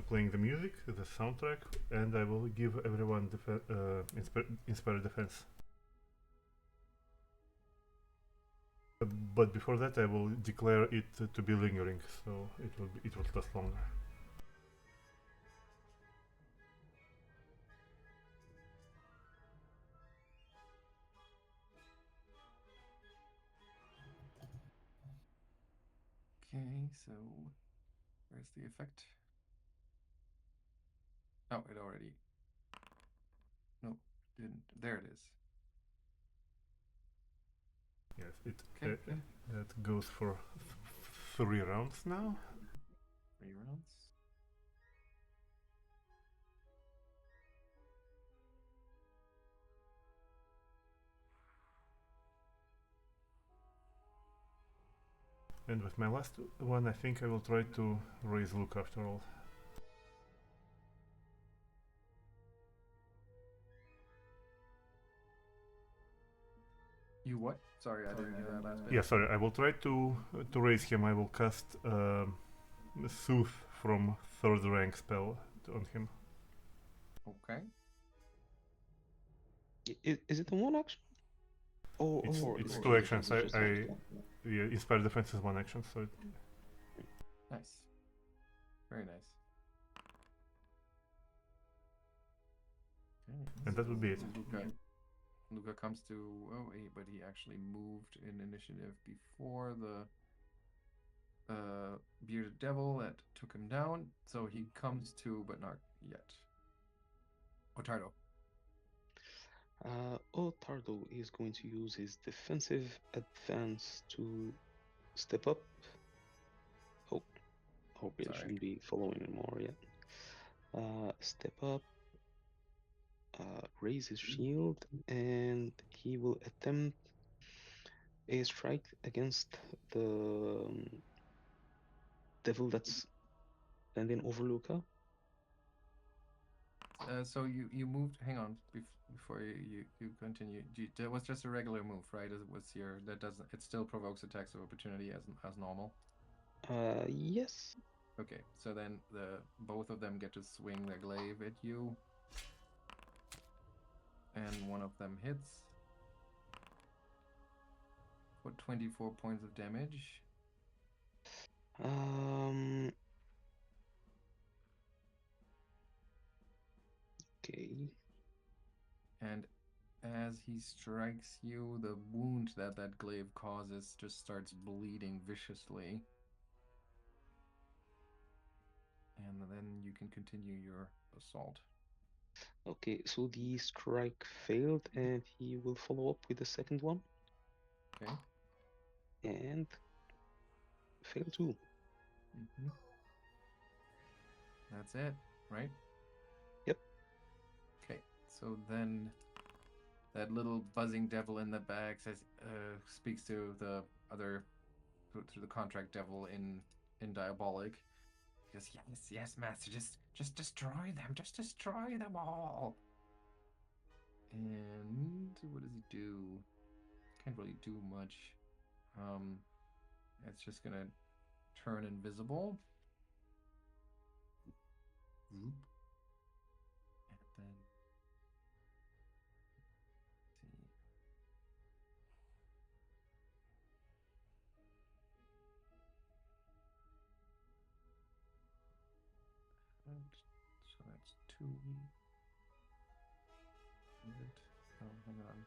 Speaker 4: playing the music, the soundtrack, and I will give everyone inspire defense. But before that, I will declare it to be lingering, so it will last longer.
Speaker 1: Okay, so where's the effect? Oh, it already. No, didn't. There it is.
Speaker 4: Yes,
Speaker 1: Okay.
Speaker 4: that goes for 3 rounds now.
Speaker 1: 3 rounds.
Speaker 4: And with my last one, I think I will try to raise Lucca after all.
Speaker 1: You what? Sorry, I didn't hear that last bit.
Speaker 4: Yeah, sorry. I will try to raise him. I will cast Soothe from 3rd rank spell on him.
Speaker 1: Okay.
Speaker 2: Is it a 1 action?
Speaker 4: It's 2 actions. Yeah, Inspire Defense is 1 action, so.
Speaker 1: Nice. Very nice. Okay,
Speaker 4: And that would be it.
Speaker 1: Lucca comes to. Oh, but he actually moved in initiative before the bearded devil that took him down. So he comes to, but not yet. Ottardo.
Speaker 2: Ottardo is going to use his defensive advance to step up. Hope it shouldn't be following anymore yet. Step up, raise his shield, and he will attempt a strike against the devil that's standing over Lucca.
Speaker 1: So you moved. Hang on, before you continue. That was just a regular move, right? It was your that doesn't. It still provokes attacks of opportunity as normal.
Speaker 2: Yes.
Speaker 1: Okay, so then both of them get to swing their glaive at you, and one of them hits for 24 points of damage.
Speaker 2: Okay.
Speaker 1: And as he strikes you, the wound that glaive causes just starts bleeding viciously. And then you can continue your assault.
Speaker 2: Okay, so the strike failed, and he will follow up with the second one.
Speaker 1: Okay.
Speaker 2: And fail too.
Speaker 1: Mm-hmm. That's it, right?
Speaker 2: Yep.
Speaker 1: Okay, so then that little buzzing devil in the bag speaks to the to the contract devil in Diabolic. He goes, yes, master, just destroy them, just destroy them all. And what does he do? Can't really do much. It's just gonna turn invisible. And then see. So that's 2. Is it? Oh, hang on.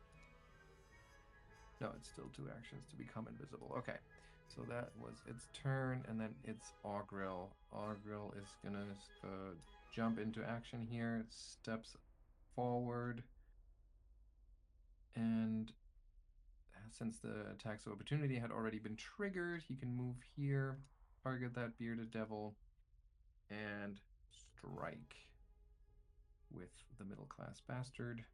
Speaker 1: No, it's still 2 actions to become invisible. Okay, so that was its turn, and then it's Augrael. Augrael is gonna jump into action here. It steps forward, and since the attacks of opportunity had already been triggered, he can move here, target that bearded devil, and strike with the middle class bastard.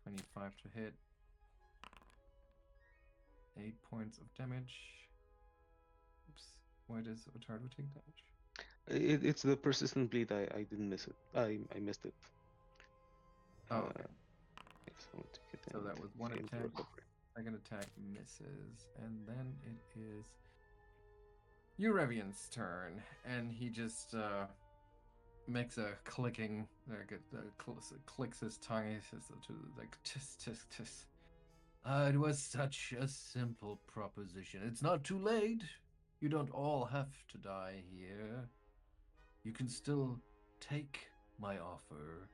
Speaker 1: 25 to hit. 8 points of damage. Oops. Why does Ottardo take damage?
Speaker 2: It's the persistent bleed. I didn't miss it. I missed it.
Speaker 1: Oh, okay. So that was one attack. Second attack misses. And then it is Eurevian's turn. And he just makes a clicking, clicks his tongue. He says like, tis, tis, tis. It was such a simple proposition. It's not too late. You don't all have to die here. You can still take my offer.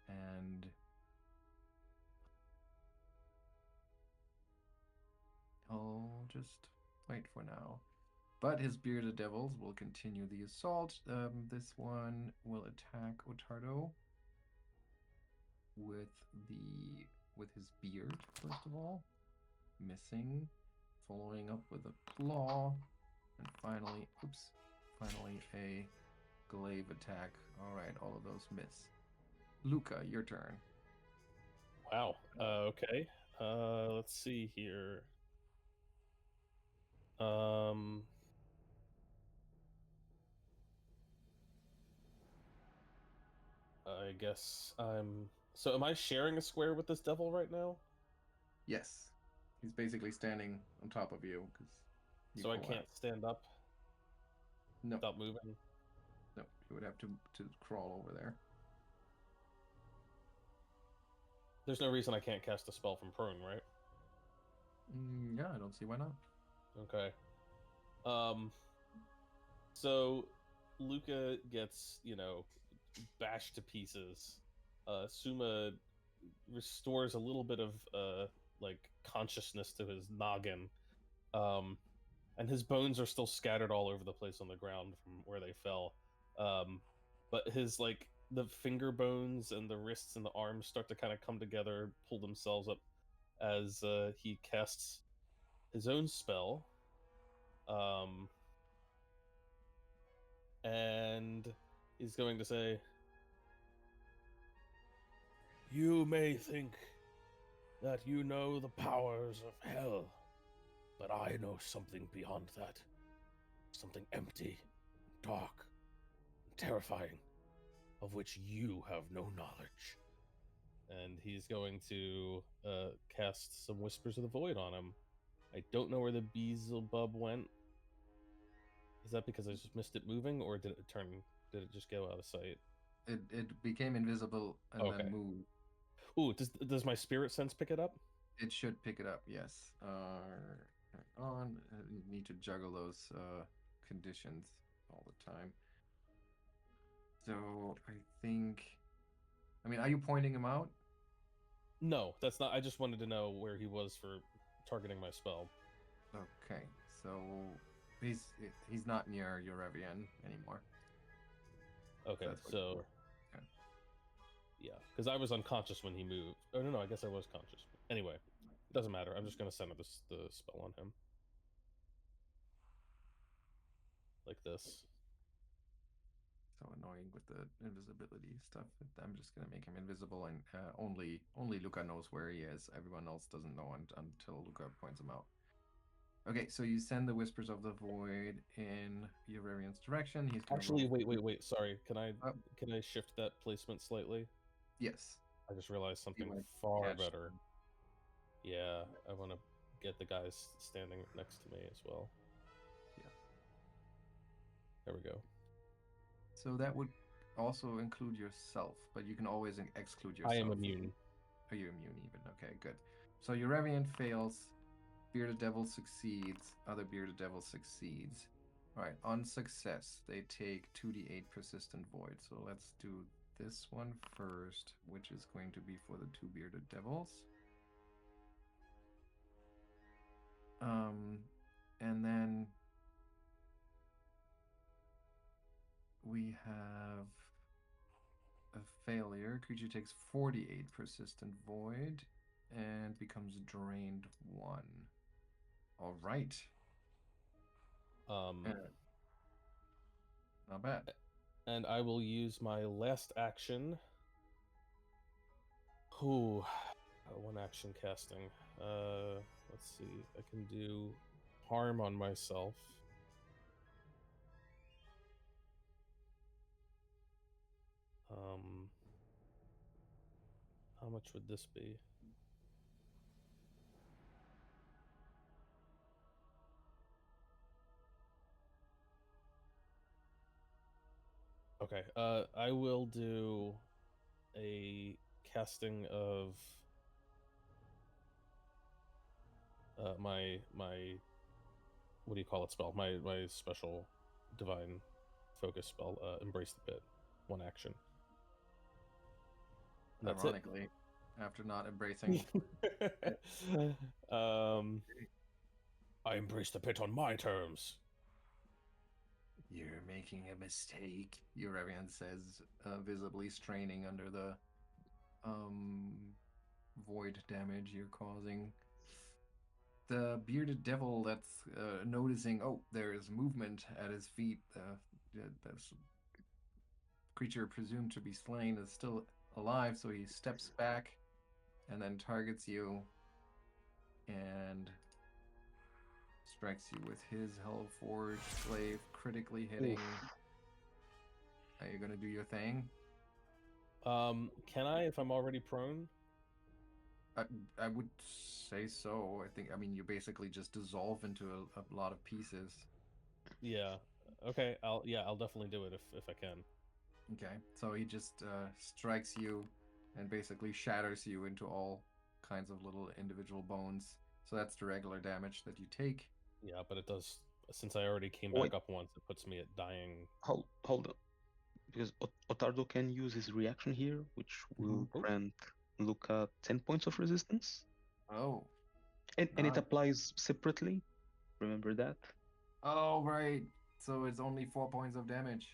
Speaker 1: And I'll just wait for now. But his bearded devils will continue the assault. This one will attack Ottardo with his beard, first of all. Missing. Following up with a claw. And finally a glaive attack. Alright, all of those miss. Lucca, your turn.
Speaker 3: Wow. Okay. Let's see here. I guess I'm. So, am I sharing a square with this devil right now?
Speaker 1: Yes. He's basically standing on top of you.
Speaker 3: So I can't stand up?
Speaker 1: No.
Speaker 3: Without moving?
Speaker 1: No, you would have to crawl over there.
Speaker 3: There's no reason I can't cast a spell from prone, right?
Speaker 1: Yeah, I don't see why not.
Speaker 3: Okay. So Lucca gets, bashed to pieces. Souma restores a little bit of consciousness to his noggin. And his bones are still scattered all over the place on the ground from where they fell. But his the finger bones and the wrists and the arms start to kind of come together, pull themselves up as he casts his own spell. And he's going to say, "You may think that you know the powers of hell, but I know something beyond that. Something empty, dark, terrifying, of which you have no knowledge. And he's going to cast some Whispers of the Void on him. I don't know where the Beelzebub went. Is that because I just missed it moving, or did it just go out of sight?
Speaker 1: It became invisible and
Speaker 3: Okay.
Speaker 1: then moved.
Speaker 3: Ooh, does my spirit sense pick it up?
Speaker 1: It should pick it up, yes. Hang on, you need to juggle those conditions all the time. So I think, I mean, are you pointing him out?
Speaker 3: No, that's not. I just wanted to know where he was for targeting my spell.
Speaker 1: Okay, so he's not near Eurevian anymore.
Speaker 3: Okay,
Speaker 1: That's what-
Speaker 3: so
Speaker 1: okay.
Speaker 3: yeah, because I was unconscious when he moved. Oh no, I guess I was conscious. Anyway, it doesn't matter. I'm just gonna center the spell on him, like this.
Speaker 1: So annoying with the invisibility stuff. I'm just gonna make him invisible, and only Lucca knows where he is. Everyone else doesn't know until Lucca points him out. Okay, so you send the Whispers of the Void in Eurevian's direction. He's gonna
Speaker 3: Actually,
Speaker 1: roll.
Speaker 3: wait. Sorry, can I
Speaker 1: Oh.
Speaker 3: shift that placement slightly?
Speaker 1: Yes.
Speaker 3: I just realized something
Speaker 1: wanna
Speaker 3: far
Speaker 1: catch
Speaker 3: better. Yeah, I want to get the guys standing next to me as well.
Speaker 1: Yeah.
Speaker 3: There we go.
Speaker 1: So that would also include yourself, but you can always exclude yourself.
Speaker 3: I am immune.
Speaker 1: Are you immune even? Okay, good. So Eurevian fails, Bearded Devil succeeds, other Bearded Devil succeeds. Alright, on success, they take 2d8 persistent void. So let's do this one first, which is going to be for the 2 Bearded Devils. And then we have a failure. Creature takes 48 persistent void and becomes drained 1. All right. Not bad.
Speaker 3: And I will use my last action. Ooh, one action casting. Let's see. I can do harm on myself. How much would this be? Okay, I will do a casting of my what do you call it spell? My special divine focus spell, Embrace the Pit. One action. That's
Speaker 1: Ironically, after not embracing.
Speaker 3: I embrace the pit on my terms.
Speaker 1: You're making a mistake, Eurevian says, visibly straining under the void damage you're causing. The bearded devil that's noticing, oh, there is movement at his feet. That's creature presumed to be slain is still alive, so he steps back and then targets you and strikes you with his Hellforged Glaive, critically hitting.
Speaker 3: Oof.
Speaker 1: Are you gonna do your thing?
Speaker 3: Can I, if I'm already prone?
Speaker 1: I would say so. I mean, you basically just dissolve into a lot of pieces.
Speaker 3: Yeah. Okay. I'll definitely do it if I can.
Speaker 1: Okay. So he just strikes you and basically shatters you into all kinds of little individual bones. So that's the regular damage that you take.
Speaker 3: Yeah, but it does. Since I already came back up once, it puts me at dying.
Speaker 2: Hold on, because Ottardo can use his reaction here, which will grant Lucca 10 points of resistance.
Speaker 1: Oh.
Speaker 2: And it applies separately. Remember that?
Speaker 1: Oh, right. So it's only 4 points of damage.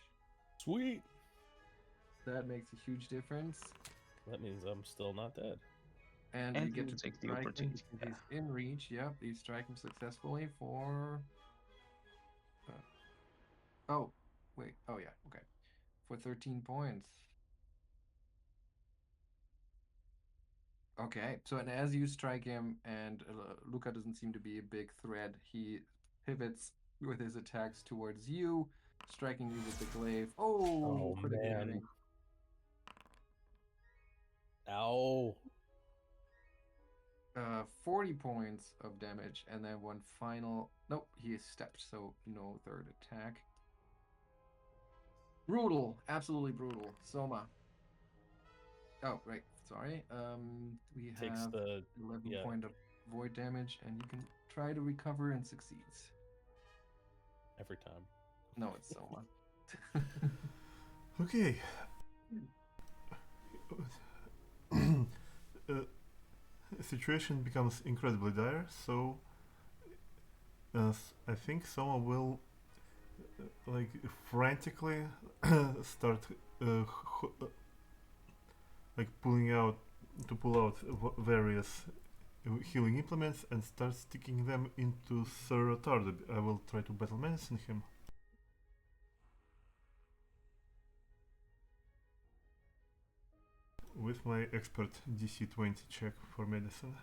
Speaker 3: Sweet.
Speaker 1: That makes a huge difference.
Speaker 3: That means I'm still not dead.
Speaker 1: And you get to
Speaker 2: take the opportunity.
Speaker 1: He's in reach. Yep, you strike him successfully for. Oh, wait. Oh, yeah. Okay. For 13 points. Okay. So, and as you strike him, and Lucca doesn't seem to be a big threat, he pivots with his attacks towards you striking you with the glaive. Oh,
Speaker 3: Oh,
Speaker 1: critically
Speaker 3: man.
Speaker 1: hitting.
Speaker 3: Ow.
Speaker 1: 40 points of damage, and then one final. Nope, he is stepped, so no third attack. Brutal, absolutely brutal. Soma. Oh, right. Sorry. We
Speaker 3: Takes
Speaker 1: have
Speaker 3: the
Speaker 1: 11 point of void damage, and you can try to recover and succeeds.
Speaker 3: every time.
Speaker 1: No, it's Soma.
Speaker 4: Okay. Situation becomes incredibly dire, so I think Soma will like frantically start like pull out various healing implements and start sticking them into Sir Ottardo. I will try to battle medicine him. With my expert DC 20 check for medicine.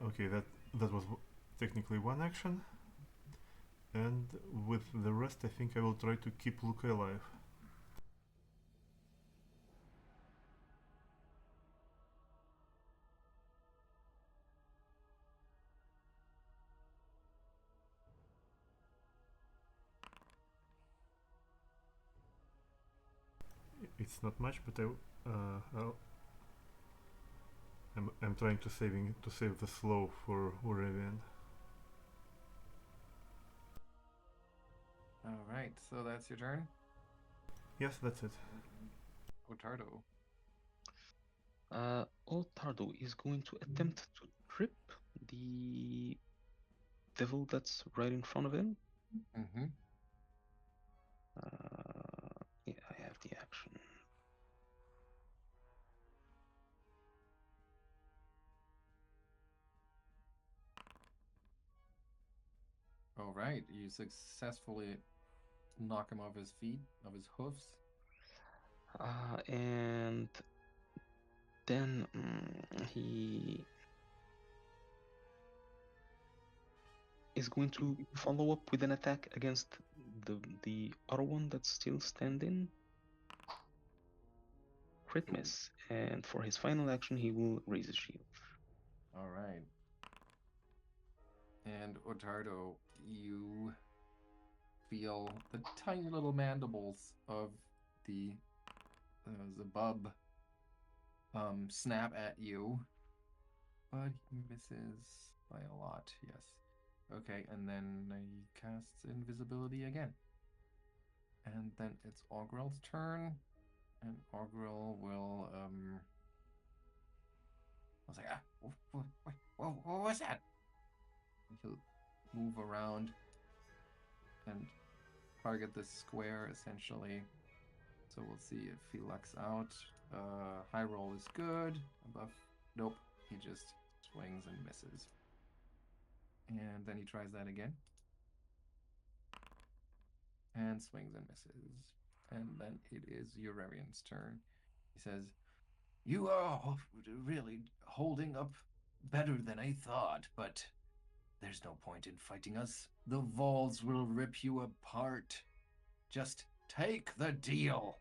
Speaker 4: Okay, that was technically one action. And with the rest, I think I will try to keep Lucca alive. It's not much, but I'm trying to save the slow for Uravian.
Speaker 1: All right, so that's your turn.
Speaker 4: Yes, that's it.
Speaker 1: Ottardo.
Speaker 2: Ottardo is going to attempt to trip the devil that's right in front of him.
Speaker 1: Mm-hmm.
Speaker 2: Yeah, I have the action.
Speaker 1: All right, you successfully knock him off his feet, of his hoofs.
Speaker 2: And then he is going to follow up with an attack against the other one that's still standing. Crit miss, and for his final action, he will raise his shield.
Speaker 1: All right. And Ottardo, you feel the tiny little mandibles of the Zabub snap at you, but he misses by a lot. Yes. Okay, and then he casts invisibility again. And then it's Augrael's turn, and Augrael will I was like, what was that? And he'll move around and target this square essentially. So we'll see if he lucks out. High roll is good. Above, nope. He just swings and misses. And then he tries that again. And swings and misses. And then it is Urarian's turn. He says, "You are really holding up better than I thought, but there's no point in fighting us. The Vols will rip you apart. Just take the deal,"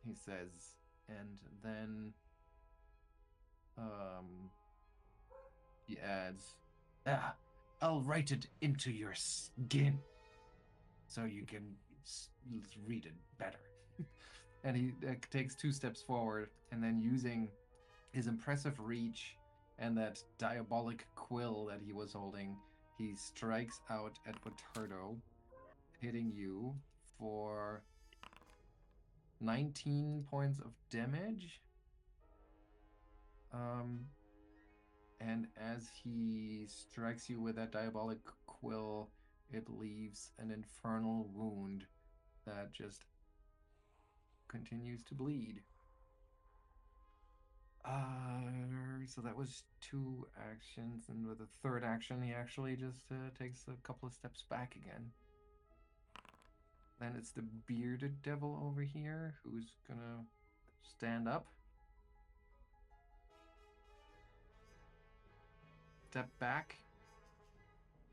Speaker 1: he says. And then he adds, I'll write it into your skin so you can read it better. And he takes 2 steps forward, and then using his impressive reach and that diabolic quill that he was holding, he strikes out at Ottardo, hitting you for 19 points of damage. And as he strikes you with that diabolic quill, it leaves an infernal wound that just continues to bleed. So that was 2 actions, and with the third action, he actually just takes a couple of steps back again. Then it's the bearded devil over here who's gonna stand up. Step back.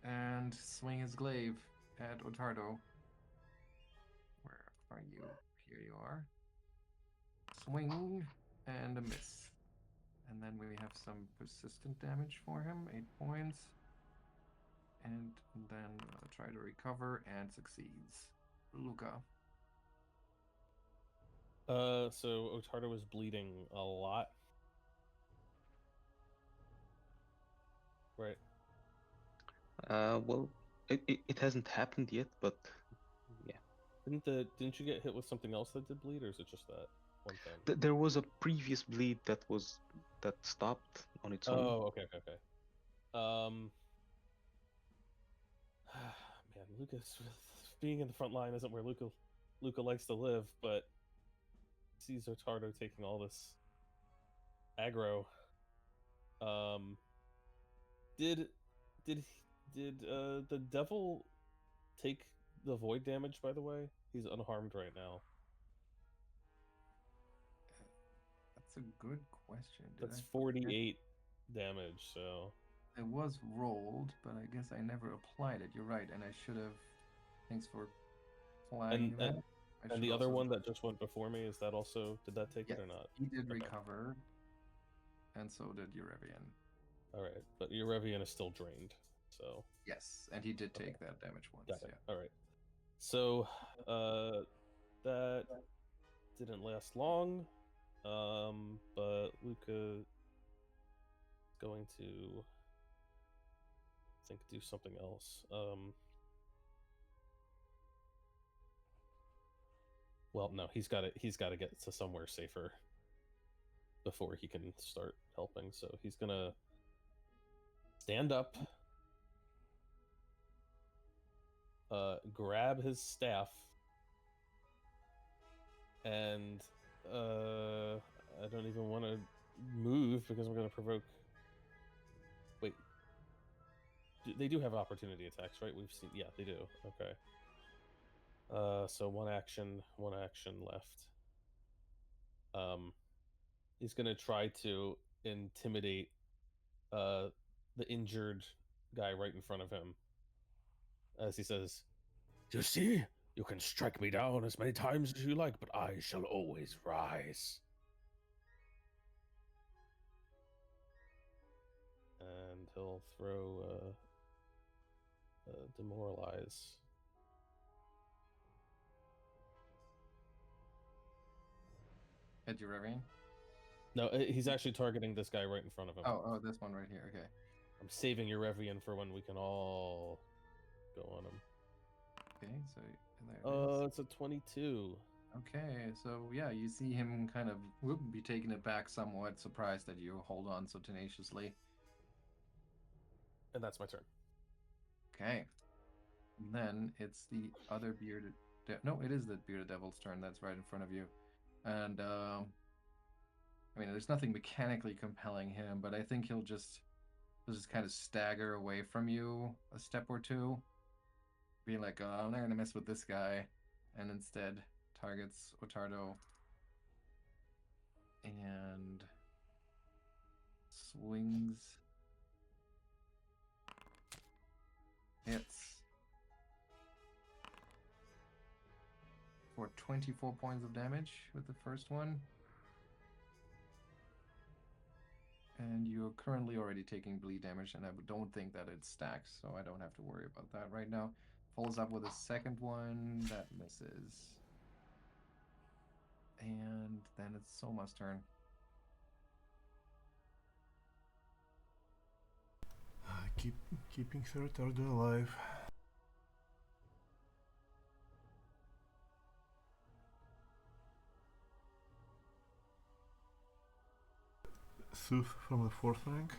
Speaker 1: And swing his glaive at Ottardo. Where are you? Here you are. Swing and a miss. And then we have some persistent damage for him, 8 points. And then try to recover and succeeds. Lucca.
Speaker 3: So Ottardo was bleeding a lot. Right.
Speaker 2: Well, it hasn't happened yet, but yeah.
Speaker 3: Didn't you get hit with something else that did bleed, or is it just that one thing?
Speaker 2: There was a previous bleed that stopped on its own.
Speaker 3: Oh, okay. Man, Lucas being in the front line isn't where Lucca likes to live, but sees Ottardo taking all this aggro. Did the devil take the void damage, by the way? He's unharmed right now.
Speaker 1: That's a good question.
Speaker 3: That's 48 damage, so...
Speaker 1: It was rolled, but I guess I never applied it. You're right, and I should have... Thanks for flagging that.
Speaker 3: And the other one that just went before me, is that also... Did that take it or not?
Speaker 1: He did recover, and so did Eurevian.
Speaker 3: Alright, but Eurevian is still drained, so...
Speaker 1: Yes, and he did take that damage once,
Speaker 3: Got it. Alright. So, that didn't last long, but Lucca is going to, I think, do something else. Well, no, he's got to get to somewhere safer before he can start helping. So he's gonna stand up, grab his staff, and I don't even want to move because I'm gonna provoke. Wait, they do have opportunity attacks, right? We've seen, yeah, they do. Okay. So one action left. He's gonna try to intimidate the injured guy right in front of him, as he says, "You see, you can strike me down as many times as you like, but I shall always rise." And he'll throw demoralize.
Speaker 1: At Eurevian?
Speaker 3: No, he's actually targeting this guy right in front of him.
Speaker 1: Oh, this one right here. Okay.
Speaker 3: I'm saving Eurevian for when we can all go on him.
Speaker 1: Okay, so there it is.
Speaker 3: It's a 22.
Speaker 1: Okay, so yeah, you see him kind of be taken aback, somewhat surprised that you hold on so tenaciously.
Speaker 3: And that's my turn.
Speaker 1: Okay. And then it's the other bearded... No, it is the bearded devil's turn. That's right in front of you. And, I mean, there's nothing mechanically compelling him, but I think he'll just kind of stagger away from you a step or two. Being like, I'm not going to mess with this guy. And instead targets Ottardo. And swings. Hits. For 24 points of damage with the first one. And you're currently already taking bleed damage, and I don't think that it stacks, so I don't have to worry about that right now. Follows up with a second one that misses. And then it's Souma's turn.
Speaker 4: Keeping Sir Ottardo alive. Soothe from the 4th rank.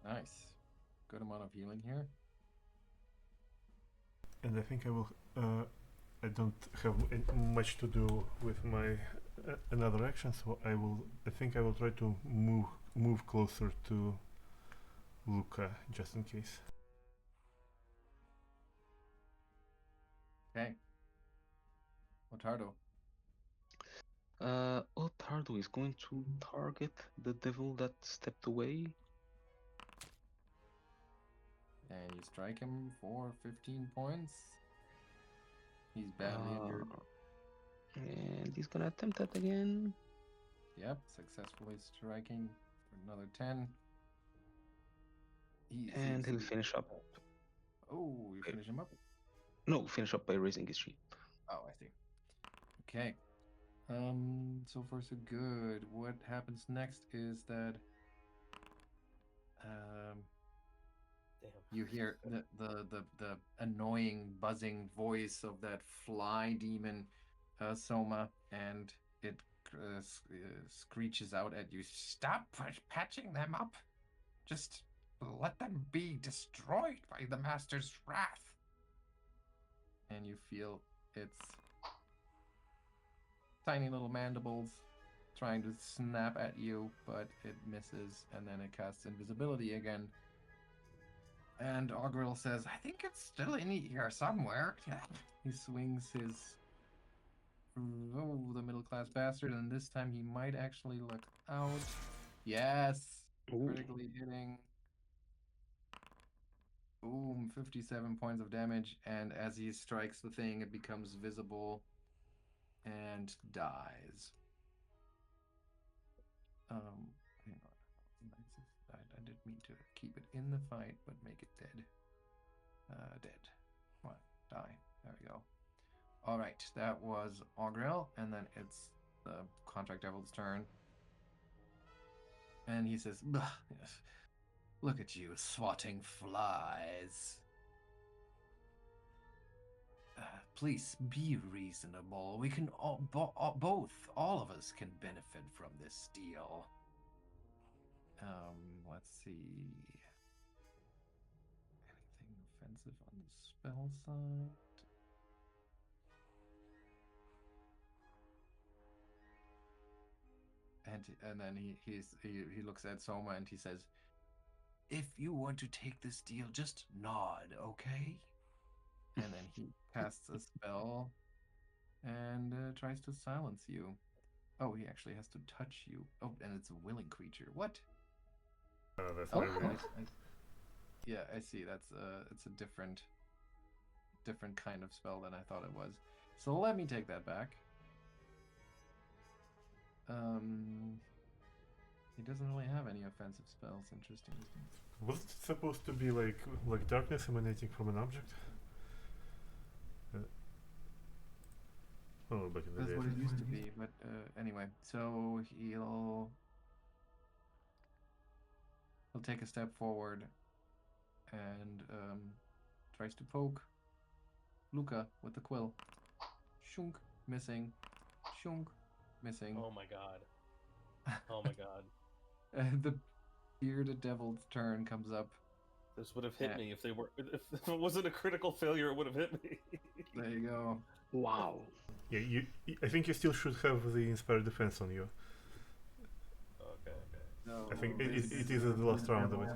Speaker 1: Nice. Good amount of healing here.
Speaker 4: And I think I will. I don't have much to do with my another action, so I think I will try to move closer to Lucca, just in case.
Speaker 1: Okay. Ottardo.
Speaker 2: Ottardo is going to target the devil that stepped away.
Speaker 1: And you strike him for 15 points. He's badly injured.
Speaker 2: And he's gonna attempt that again.
Speaker 1: Yep, successfully striking for another 10.
Speaker 2: And he'll finish up.
Speaker 1: Oh, you finish him up?
Speaker 2: No, finish up by raising his shield.
Speaker 1: Oh, I see. Okay. So far so good. What happens next is that
Speaker 3: Damn.
Speaker 1: you hear the annoying buzzing voice of that fly demon, Soma, and it screeches out at you. Stop patching them up. Just let them be destroyed by the master's wrath. And you feel its tiny little mandibles trying to snap at you, but it misses, and then it casts invisibility again. And Augrael says, I think it's still in here somewhere. He swings his... Oh, the middle-class bastard, and this time he might actually look out. Yes!
Speaker 2: Ooh.
Speaker 1: Critically hitting. Boom, 57 points of damage, and as he strikes the thing, it becomes visible and dies. Hang on. I didn't mean to keep it in the fight, but make it dead. Dead. Come on, die. There we go. All right, that was Augrael, and then it's the Contract Devil's turn. And he says, look at you, swatting flies. Please be reasonable. We can all of us can benefit from this deal. Let's see. Anything offensive on the spell side? And then he looks at Soma and he says, "If you want to take this deal, just nod, okay?" And then he casts a spell and tries to silence you. Oh, he actually has to touch you. Oh, and it's a willing creature. What?
Speaker 4: That's
Speaker 1: Oh,
Speaker 4: very weird.
Speaker 1: yeah, I see. It's a different kind of spell than I thought it was. So let me take that back. He doesn't really have any offensive spells. Interesting.
Speaker 4: Was it supposed to be like darkness emanating from an object? Oh, back in the
Speaker 1: That's
Speaker 4: day.
Speaker 1: what it used to be, but anyway. So he'll take a step forward and tries to poke Lucca with the quill. Shunk, missing. Shunk, missing.
Speaker 3: Oh my god. Oh my god.
Speaker 1: And the bearded devil's turn comes up.
Speaker 3: This would have hit me if it wasn't a critical failure. It would have hit me.
Speaker 1: There you go.
Speaker 2: Wow.
Speaker 4: Yeah, I think you still should have the inspired defense on you.
Speaker 3: Okay.
Speaker 1: So
Speaker 4: I think it
Speaker 1: this
Speaker 4: is the last round of it.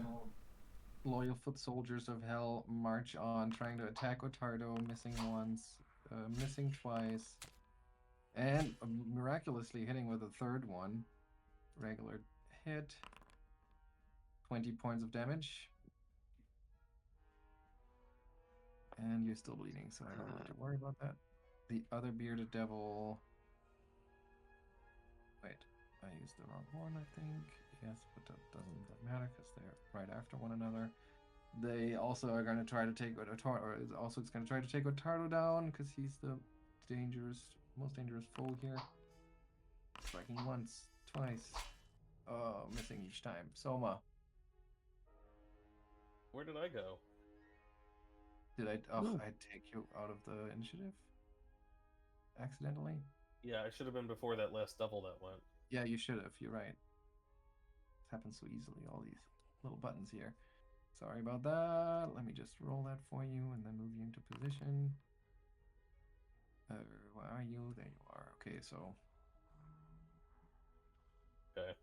Speaker 1: Loyal foot soldiers of hell march on, trying to attack Ottardo, missing once, missing twice, and miraculously hitting with a third one. Regular hit. 20 points of damage. And you're still bleeding, so I don't have to worry about that. The other bearded devil... Wait, I used the wrong one, I think. Yes, but that doesn't matter because they're right after one another. They also are going to try to take it's going to try to take Ottardo down because he's the most dangerous foe here. Striking once, twice. Oh, missing each time. Soma.
Speaker 3: Where did I go?
Speaker 1: Did I
Speaker 2: No.
Speaker 1: I take you out of the initiative? Accidentally?
Speaker 3: Yeah, I should have been before that last double that went.
Speaker 1: Yeah, you should have. You're right. This happens so easily, all these little buttons here. Sorry about that. Let me just roll that for you and then move you into position. Where are you? There you are. Okay, so...
Speaker 3: Okay.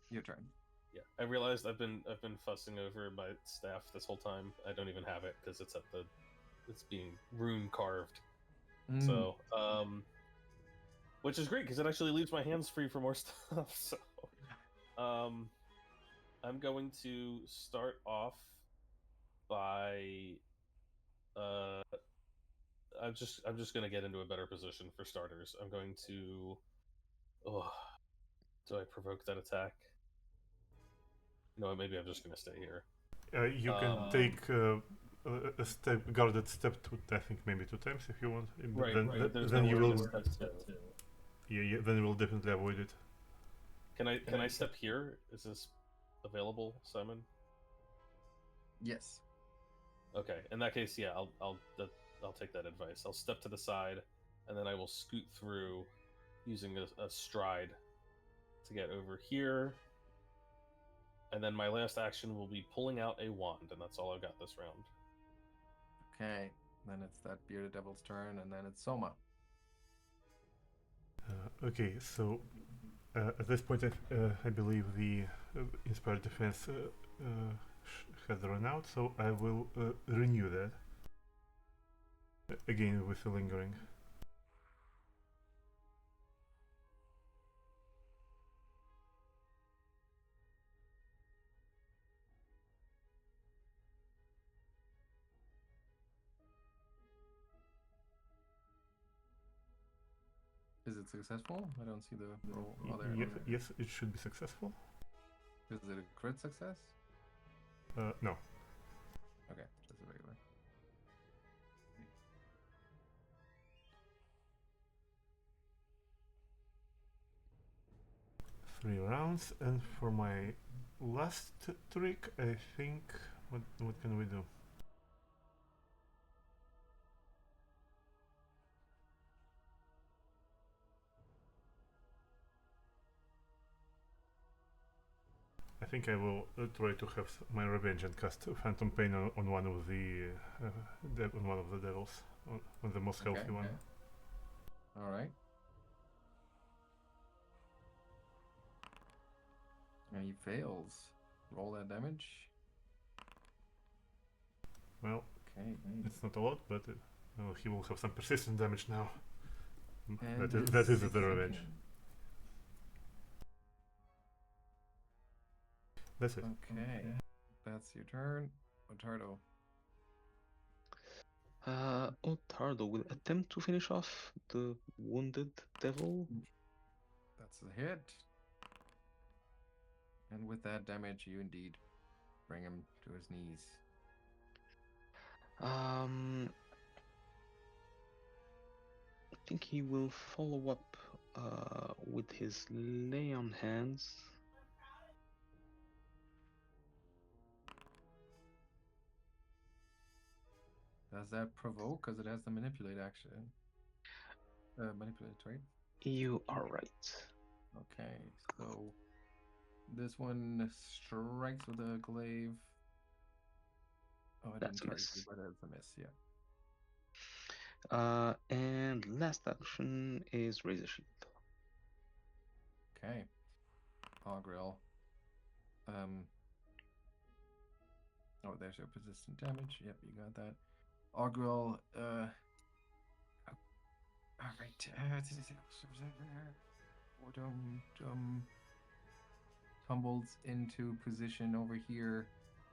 Speaker 1: Your turn.
Speaker 3: Yeah, I realized I've been fussing over my staff this whole time. I don't even have it because it's being rune carved.
Speaker 1: Mm.
Speaker 3: So, which is great because it actually leaves my hands free for more stuff. So, I'm going to start off by, I'm just gonna get into a better position for starters. I'm going to, oh, do I provoke that attack? No, maybe I'm just gonna stay here.
Speaker 4: You can take a step, guarded step I think maybe 2 times if you want.
Speaker 3: Right, there's
Speaker 4: then
Speaker 3: no
Speaker 4: you
Speaker 3: wording
Speaker 4: will.
Speaker 3: step two.
Speaker 4: Yeah, then you will definitely avoid it.
Speaker 3: Can I step here? Is this available, Simon?
Speaker 1: Yes.
Speaker 3: Okay. In that case, yeah, I'll take that advice. I'll step to the side, and then I will scoot through, using a stride, to get over here. And then my last action will be pulling out a wand, and that's all I've got this round.
Speaker 1: Okay. Then it's that bearded devil's turn, and then it's Souma.
Speaker 4: Okay, so at this point, I believe the Inspired Defense has run out, so I will renew that. Again with the Lingering.
Speaker 1: Is it successful? I don't see the roll. Oh, there.
Speaker 4: Yes,
Speaker 1: Okay.
Speaker 4: yes, it should be successful.
Speaker 1: Is it a crit success?
Speaker 4: No.
Speaker 1: Okay, just a regular.
Speaker 4: Three rounds, and for my last trick, I think, what can we do? I think I will try to have my revenge and cast Phantom Pain on one of the on one of the devils, on the most healthy one.
Speaker 1: All right. And he fails. Roll that damage.
Speaker 4: Well,
Speaker 1: Okay.
Speaker 4: it's not a lot, but he will have some persistent damage now.
Speaker 1: And
Speaker 4: That is the
Speaker 1: second.
Speaker 4: revenge. That's it.
Speaker 1: Okay. That's your turn. Ottardo.
Speaker 2: Ottardo will attempt to finish off the wounded devil.
Speaker 1: That's a hit. And with that damage, you indeed bring him to his knees.
Speaker 2: I think he will follow up with his lay on hands.
Speaker 1: Does that provoke? Because it has the manipulate action. Manipulate, right?
Speaker 2: You are right.
Speaker 1: Okay, so this one strikes with a glaive. Oh, it
Speaker 2: That's
Speaker 1: didn't
Speaker 2: a
Speaker 1: target you,
Speaker 2: miss.
Speaker 1: but it's a miss, yeah.
Speaker 2: And last action is Razor Shield.
Speaker 1: Okay. Augrael. Oh, there's your persistent damage. Yep, you got that. Augrael, alright. Tumbles into position over here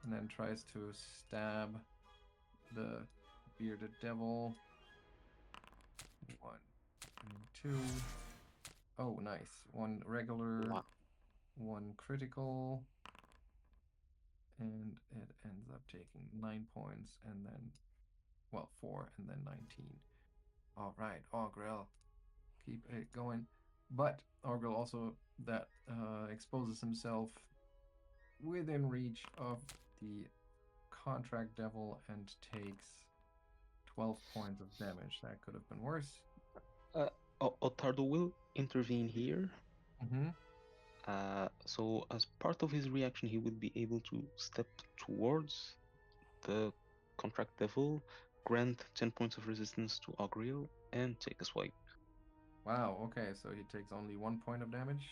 Speaker 1: and then tries to stab the bearded devil. 1 and 2. Oh, nice. 1 regular,
Speaker 2: Wow.
Speaker 1: 1 critical. And it ends up taking 9 points and then, well, 4 and then 19. All right, Augrael, keep it going. But Augrael also exposes himself within reach of the contract devil and takes 12 points of damage. That could have been worse.
Speaker 2: Ottardo will intervene here.
Speaker 1: Mm-hmm.
Speaker 2: So as part of his reaction, he would be able to step towards the contract devil, grant 10 points of resistance to Augrael, and take a swipe.
Speaker 1: Wow, okay, so he takes only 1 point of damage.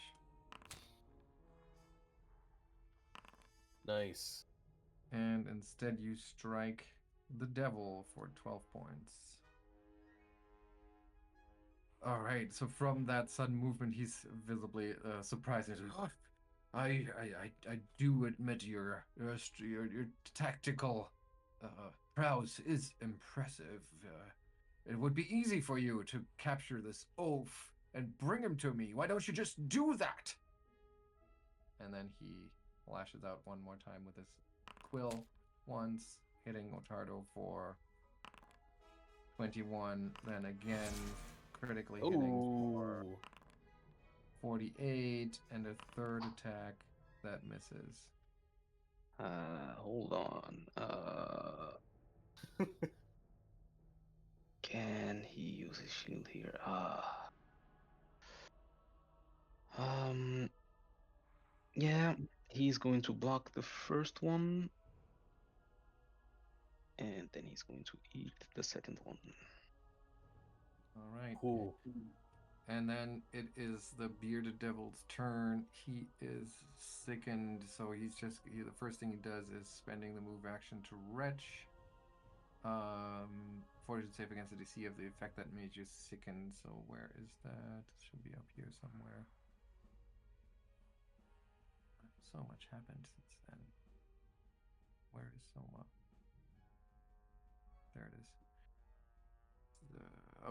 Speaker 3: Nice.
Speaker 1: And instead you strike the devil for 12 points. All right, so from that sudden movement, he's visibly surprised. He's like, "Oh, I do admit your tactical prowess is impressive. It would be easy for you to capture this oaf and bring him to me. Why don't you just do that?" And then he lashes out one more time with his quill once, hitting Ottardo for 21. Then again, critically hitting for
Speaker 3: Ooh.
Speaker 1: 48, and a third attack that misses.
Speaker 2: Hold on. Can he use his shield here? Yeah, he's going to block the first one, and then he's going to eat the second one.
Speaker 1: All right.
Speaker 3: Ooh.
Speaker 1: And then it is the bearded devil's turn. He is sickened, so the first thing he does is spending the move action to retch. Fortitude save against the DC of the effect that made you sickened. So where is that? Should be up here somewhere. So much happened since then. Where is Soma? There it is.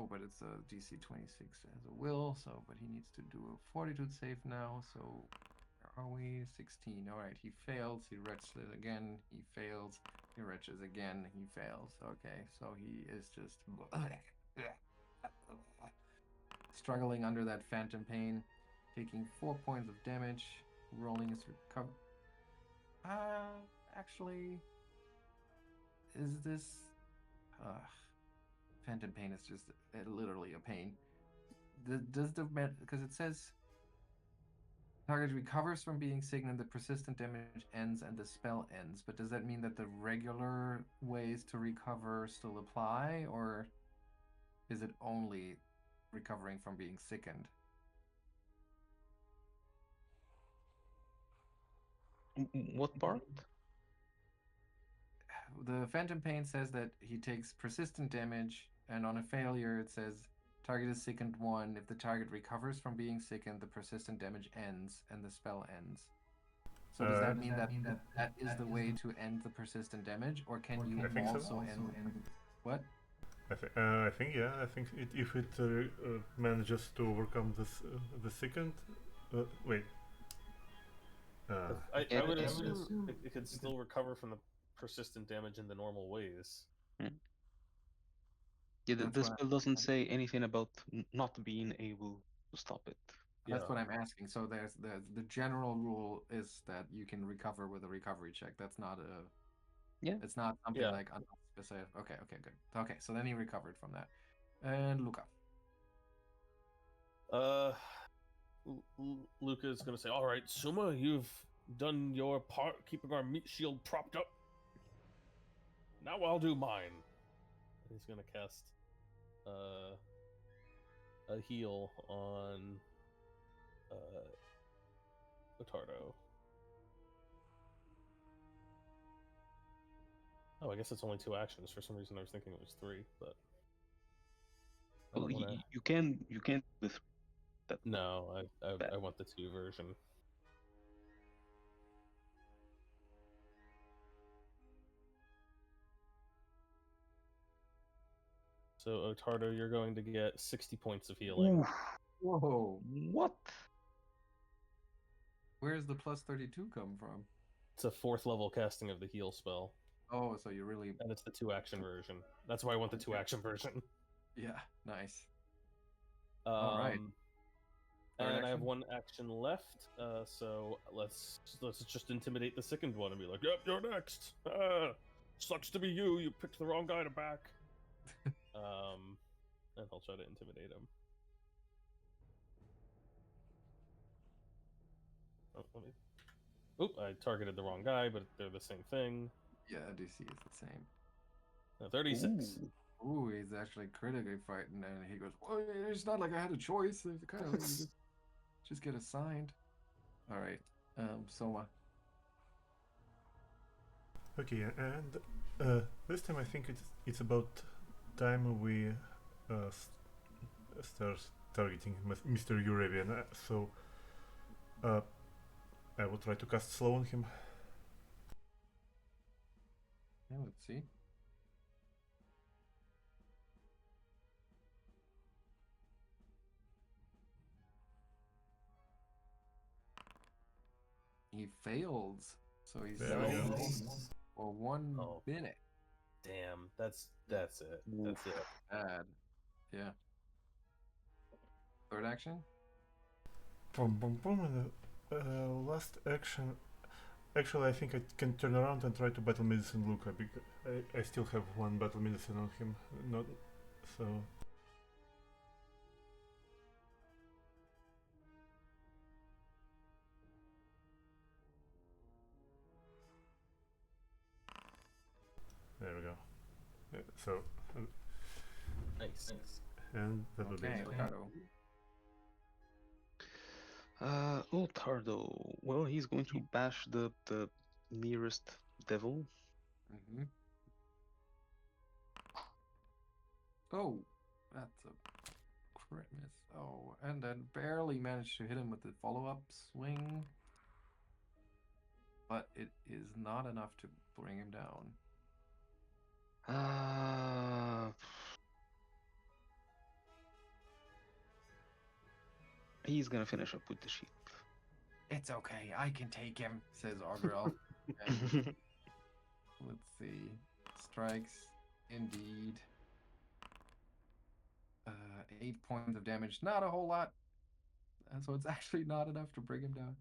Speaker 1: But it's a DC 26 as a will, but he needs to do a fortitude save now, so where are we? 16. Alright, he fails, he retches again, he fails, he retches again, he fails. Okay, so he is just struggling under that phantom pain, taking 4 points of damage, rolling his recover. Actually, is this... Phantom pain is just literally a pain. Because it says target recovers from being sickened, the persistent damage ends and the spell ends. But does that mean that the regular ways to recover still apply, or is it only recovering from being sickened?
Speaker 2: What part?
Speaker 1: The phantom pain says that he takes persistent damage, and on a failure it says target is sickened 1. If the target recovers from being sickened, the persistent damage ends and the spell ends. So does that mean that is the way to end the persistent damage, or can you also end? What?
Speaker 4: I think yeah. I think if it manages to overcome the second. Wait.
Speaker 3: I would assume it could still recover from the persistent damage in the normal ways.
Speaker 2: Yeah,
Speaker 1: That's
Speaker 2: the
Speaker 1: what
Speaker 2: spell doesn't say anything about not being able to stop it.
Speaker 1: That's what I'm asking. So there's the general rule is that you can recover with a recovery check. That's not a...
Speaker 2: Yeah.
Speaker 1: It's not something like specific. Okay, good. Okay, so then he recovered from that. And Lucca.
Speaker 3: Lucca is going to say, "All right, Souma, you've done your part keeping our meat shield propped up. Now I'll do mine." He's going to cast a heal on Ottardo. Oh, I guess it's only 2 actions. For some reason, I was thinking it was 3, but
Speaker 2: Well, you can with that.
Speaker 3: No, I want the 2 version. So Ottardo, you're going to get 60 points of healing.
Speaker 2: Oof.
Speaker 1: Whoa!
Speaker 2: What?
Speaker 1: Where's the plus 32 come from?
Speaker 3: It's a 4th level casting of the heal spell.
Speaker 1: Oh, so you really...
Speaker 3: And it's the 2 action version. That's why I want the 2 action version.
Speaker 1: Yeah, nice.
Speaker 3: All
Speaker 1: right.
Speaker 3: And I have 1 action left, so let's just intimidate the sickened one and be like, "Yep, you're next. Sucks to be you. You picked the wrong guy to back." And I'll try to intimidate him. I targeted the wrong guy, but they're the same thing.
Speaker 1: Yeah, DC is the same.
Speaker 3: 36.
Speaker 1: Ooh, he's actually critically fighting, and he goes, "Well, it's not like I had a choice. It's kind of like you just get assigned." All right, Soma.
Speaker 4: Okay, and this time I think it's about time we start targeting Mr. Eurabian. So I will try to cast slow on him.
Speaker 1: Yeah, let's see. He fails, so he's
Speaker 4: There we go.
Speaker 3: Nice.
Speaker 1: for 1
Speaker 3: Oh.
Speaker 1: minute.
Speaker 3: Damn, that's it. That's it.
Speaker 1: Bad. Yeah. Third action?
Speaker 4: Boom, boom, boom. And the last action. Actually, I think I can turn around and try to battle medicine Lucca because I still have one battle medicine on him. Not so. There we go. Yeah, so,
Speaker 3: Nice.
Speaker 4: and that would be
Speaker 1: Okay,
Speaker 4: it.
Speaker 1: Ottardo.
Speaker 2: Ottardo. Well, he's going to bash the nearest devil.
Speaker 1: Mm-hmm. Oh, that's a crit miss. Oh, and then barely managed to hit him with the follow-up swing. But it is not enough to bring him down.
Speaker 2: He's gonna finish up with the sheep.
Speaker 1: It's okay, I can take him, says Augrael. And let's see. Strikes, indeed. 8 points of damage, not a whole lot. And so it's actually not enough to bring him down.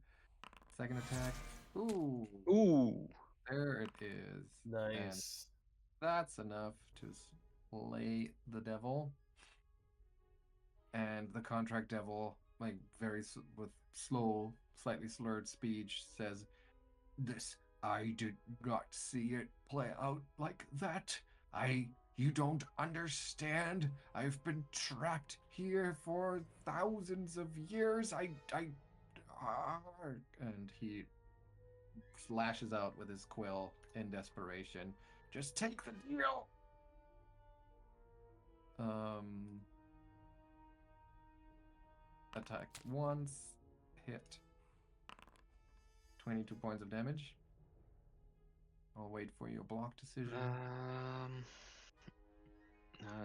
Speaker 1: Second attack. Ooh,
Speaker 2: Ooh.
Speaker 1: there it is. And
Speaker 3: Nice.
Speaker 1: that's enough to slay the devil. And the contract devil, like with slow, slightly slurred speech, says, "This, I did not see it play out like that. You don't understand. I've been trapped here for thousands of years. And he lashes out with his quill in desperation. Just take the deal. Attack once, hit. 22 points of damage. I'll wait for your block decision.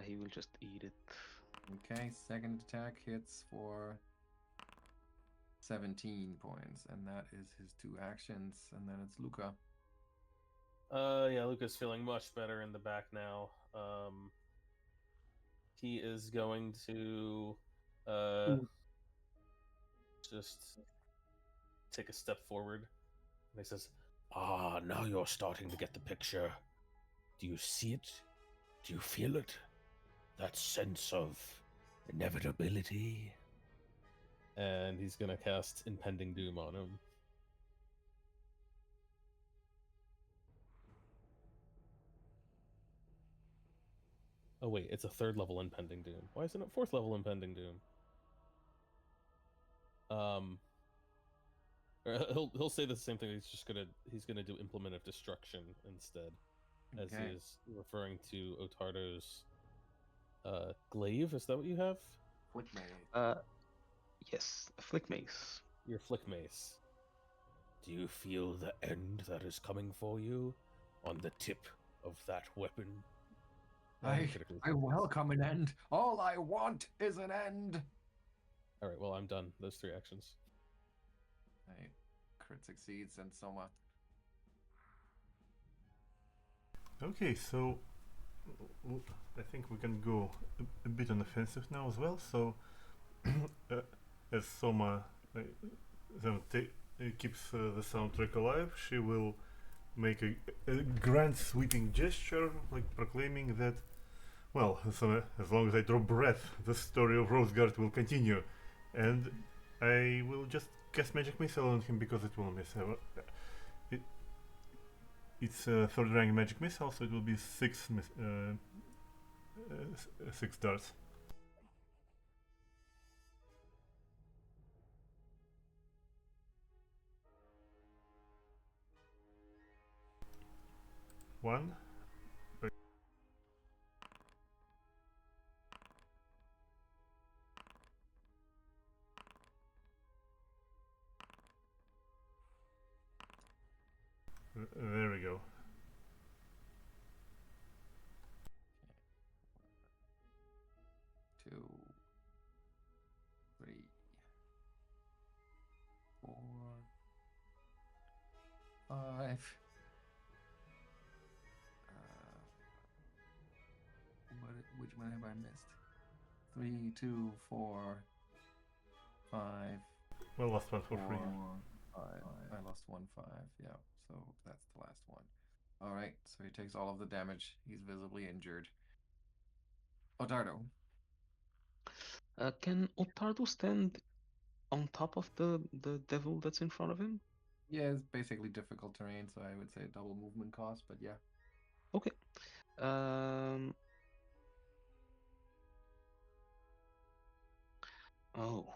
Speaker 2: He will just eat it.
Speaker 1: Okay, second attack hits for 17 points, and that is his 2 actions, and then it's Lucca.
Speaker 3: Yeah, Lucca's feeling much better in the back now. He is going to just take a step forward. And he says, "Ah, now you're starting to get the picture. Do you see it? Do you feel it? That sense of inevitability?" And he's gonna cast Impending Doom on him. Oh wait, it's a 3rd level Impending Doom. Why isn't it 4th level Impending Doom? He'll say the same thing. He's gonna do Implement of Destruction instead, as he is referring to Ottardo's glaive. Is that what you have?
Speaker 1: Flick mace.
Speaker 2: Yes, a flick mace.
Speaker 3: Your flick mace. Do you feel the end that is coming for you on the tip of that weapon?
Speaker 1: I welcome an end. All I want is an end.
Speaker 3: All right, well, I'm done. Those 3 actions.
Speaker 1: Right. Crit succeeds, and Souma.
Speaker 4: Okay, so I think we can go a bit on offensive now as well. So as Soma keeps the soundtrack alive, she will make a grand sweeping gesture, like proclaiming that, well, so as long as I draw breath, the story of Roseguard will continue, and I will just cast magic missile on him because it will miss. It's a 3rd rank magic missile, so it will be 6 darts. 1. There we go.
Speaker 1: Two, three, 4, 5. Which one have I missed? 3, 2, 4, 5.
Speaker 4: Well, last one for free.
Speaker 1: 5. I lost 1, 5. Yeah, so that's the last one. All right, so he takes all of the damage. He's visibly injured. Ottardo.
Speaker 2: Can Ottardo stand on top of the devil that's in front of him?
Speaker 1: Yeah, it's basically difficult terrain, so I would say double movement cost, but yeah.
Speaker 2: Okay. Um. Oh.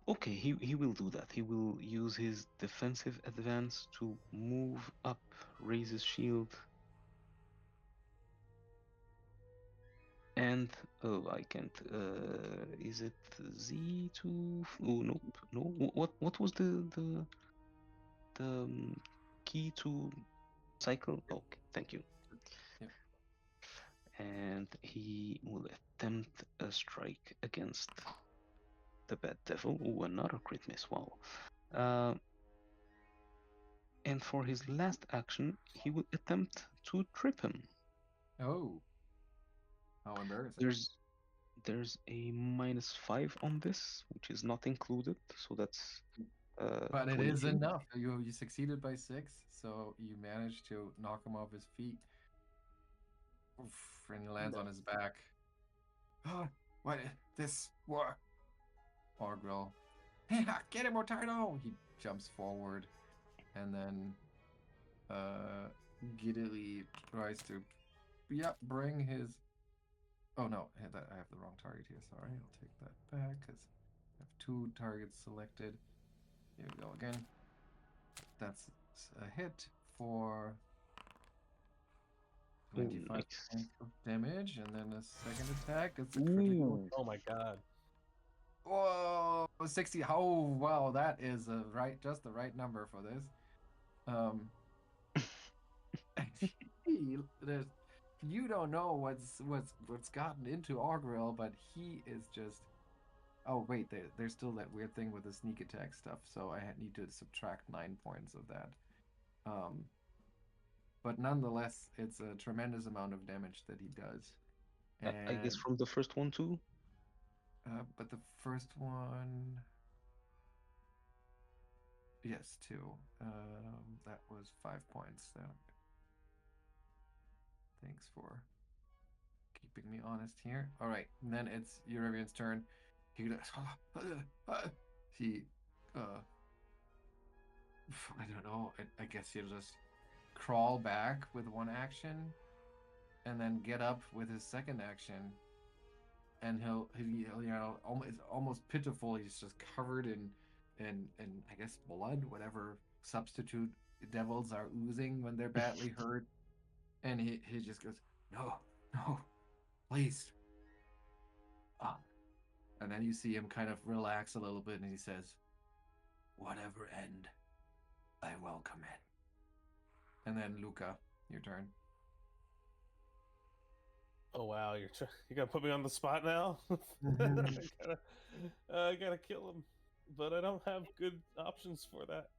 Speaker 2: Okay, he will do that. He will use his defensive advance to move up, raise his shield. And oh, I can't. Is it Z to? Oh, nope. No. What was the key to cycle? Okay, thank you.
Speaker 1: Yep.
Speaker 2: And he will attempt a strike against the bad devil. Oh, another crit miss. Wow. And for his last action, he will attempt to trip him.
Speaker 1: Oh. How embarrassing.
Speaker 2: There's a -5 on this, which is not included, so that's
Speaker 1: But it is
Speaker 2: 22.
Speaker 1: enough. You succeeded by 6, so you managed to knock him off his feet. Oof, and he lands on his back. What? This war? Augrael. Get him, Ottardo! He jumps forward, and then giddily tries to bring his. Oh no, I have the wrong target here. Sorry, I'll take that back because I have 2 targets selected. Here we go again. That's a hit for 25 points of damage, and then a second attack. It's a critical.
Speaker 3: Oh my god.
Speaker 1: Whoa, 60. Oh wow, that is just the right number for this. You don't know what's gotten into Augrael, but he is just. Oh wait, there's still that weird thing with the sneak attack stuff, so I need to subtract 9 points of that. But nonetheless, it's a tremendous amount of damage that he does. And,
Speaker 2: I guess from the first one too.
Speaker 1: but the first one, yes, 2. That was 5 points. Thanks for keeping me honest here. All right, and then it's Euryvian's turn. He I don't know. I guess he'll just crawl back with one action, and then get up with his second action. And he'll it's almost pitiful. He's just covered in I guess blood, whatever substitute devils are oozing when they're badly hurt. And he just goes, no, please. And then you see him kind of relax a little bit, and he says, whatever end, I welcome it. And then Lucca, your turn.
Speaker 3: Oh wow, you're gonna put me on the spot now. I gotta kill him, but I don't have good options for that.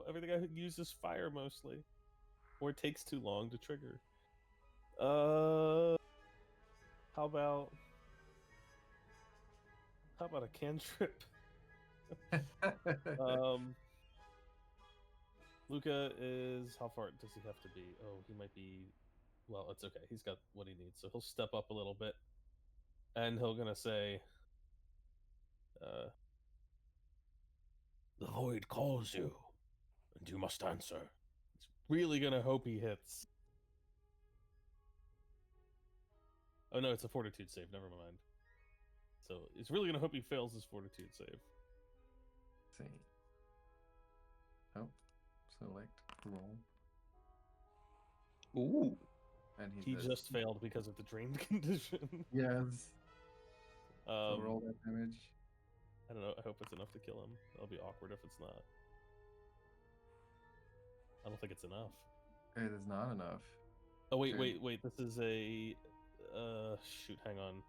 Speaker 3: Everything I use is fire mostly, or it takes too long to trigger. How about a cantrip? Lucca is, how far does he have to be? Oh, he might be. Well, it's okay. He's got what he needs, so he'll step up a little bit, and he'll gonna say, "The void calls you, and you must answer." He's really gonna hope he hits. Oh no, it's a fortitude save. Never mind. So he's really gonna hope he fails his fortitude save.
Speaker 1: See. Oh, select roll.
Speaker 2: Ooh.
Speaker 1: And
Speaker 3: He
Speaker 1: says,
Speaker 3: just failed because of the dream condition.
Speaker 1: yes. So
Speaker 3: Um,
Speaker 1: roll that damage.
Speaker 3: I don't know. I hope it's enough to kill him. That'll be awkward if it's not. I don't think it's enough.
Speaker 1: It is not enough.
Speaker 3: Oh wait,
Speaker 1: Okay.
Speaker 3: wait. This is a shoot. Hang on.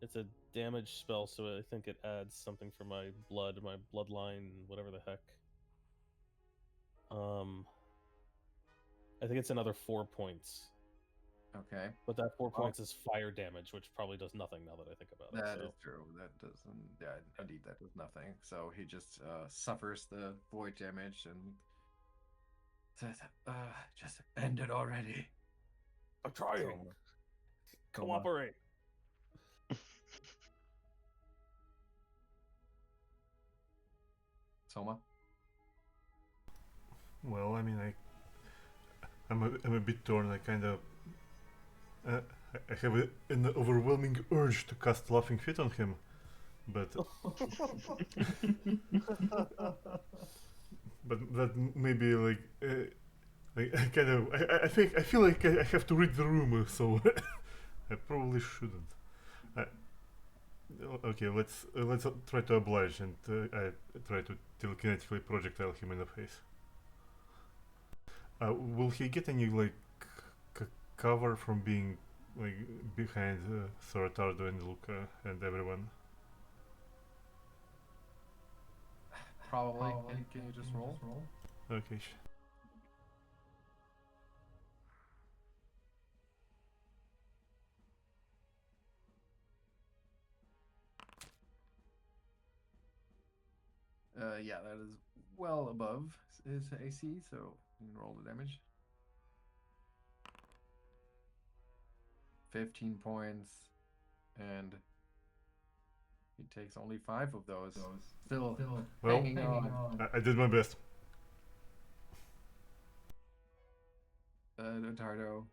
Speaker 3: It's a damage spell, so I think it adds something for my bloodline, whatever the heck. I think it's another 4 points.
Speaker 1: Okay.
Speaker 3: But that 4 points is fire damage, which probably does nothing now that I think about it.
Speaker 1: That is true. That doesn't. Yeah, indeed, that does nothing. So he just suffers the void damage and says, "Just end it already."
Speaker 3: I'm trying.
Speaker 1: Soma.
Speaker 3: Cooperate.
Speaker 1: Soma.
Speaker 4: Well, I mean, I'm a bit torn. I kind of I have an overwhelming urge to cast Laughing Fit on him, but but that maybe like I kind of I feel like I have to read the room, so I probably shouldn't. Okay, let's try to oblige and I try to telekinetically projectile him in the face. Will he get any like cover from being like behind Sir Ottardo and Lucca and everyone?
Speaker 1: Probably. Can you just roll?
Speaker 4: Okay.
Speaker 1: Yeah, that is well above his AC, so you can roll the damage. 15 points, and he takes only 5 of those. Still
Speaker 4: Well,
Speaker 1: hanging on.
Speaker 4: I did my best.
Speaker 1: Ottardo.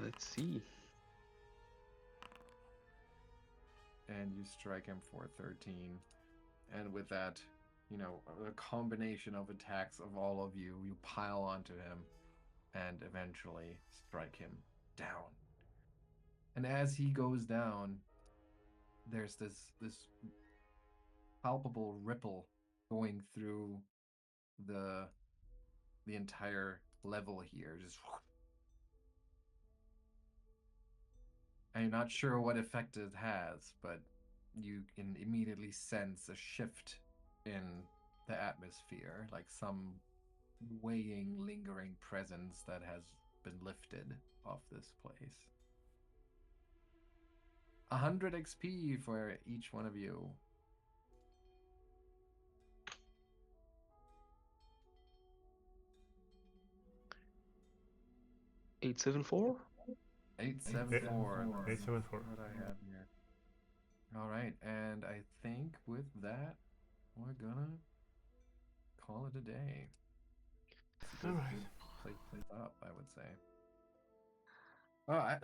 Speaker 2: Let's see.
Speaker 1: And you strike him for 13. And with that, you know, a combination of attacks of all of you, you pile onto him and eventually strike him down. And as he goes down, there's this palpable ripple going through the entire level here. Just I'm not sure what effect it has, but you can immediately sense a shift in the atmosphere, like some weighing, lingering presence that has been lifted off this place. 100 XP for each one of you.
Speaker 2: $874?
Speaker 1: 874.
Speaker 4: 874.
Speaker 1: What I have here. All right, and I think with that, we're gonna call it a day.
Speaker 4: All right.
Speaker 1: Play up, I would say. Oh,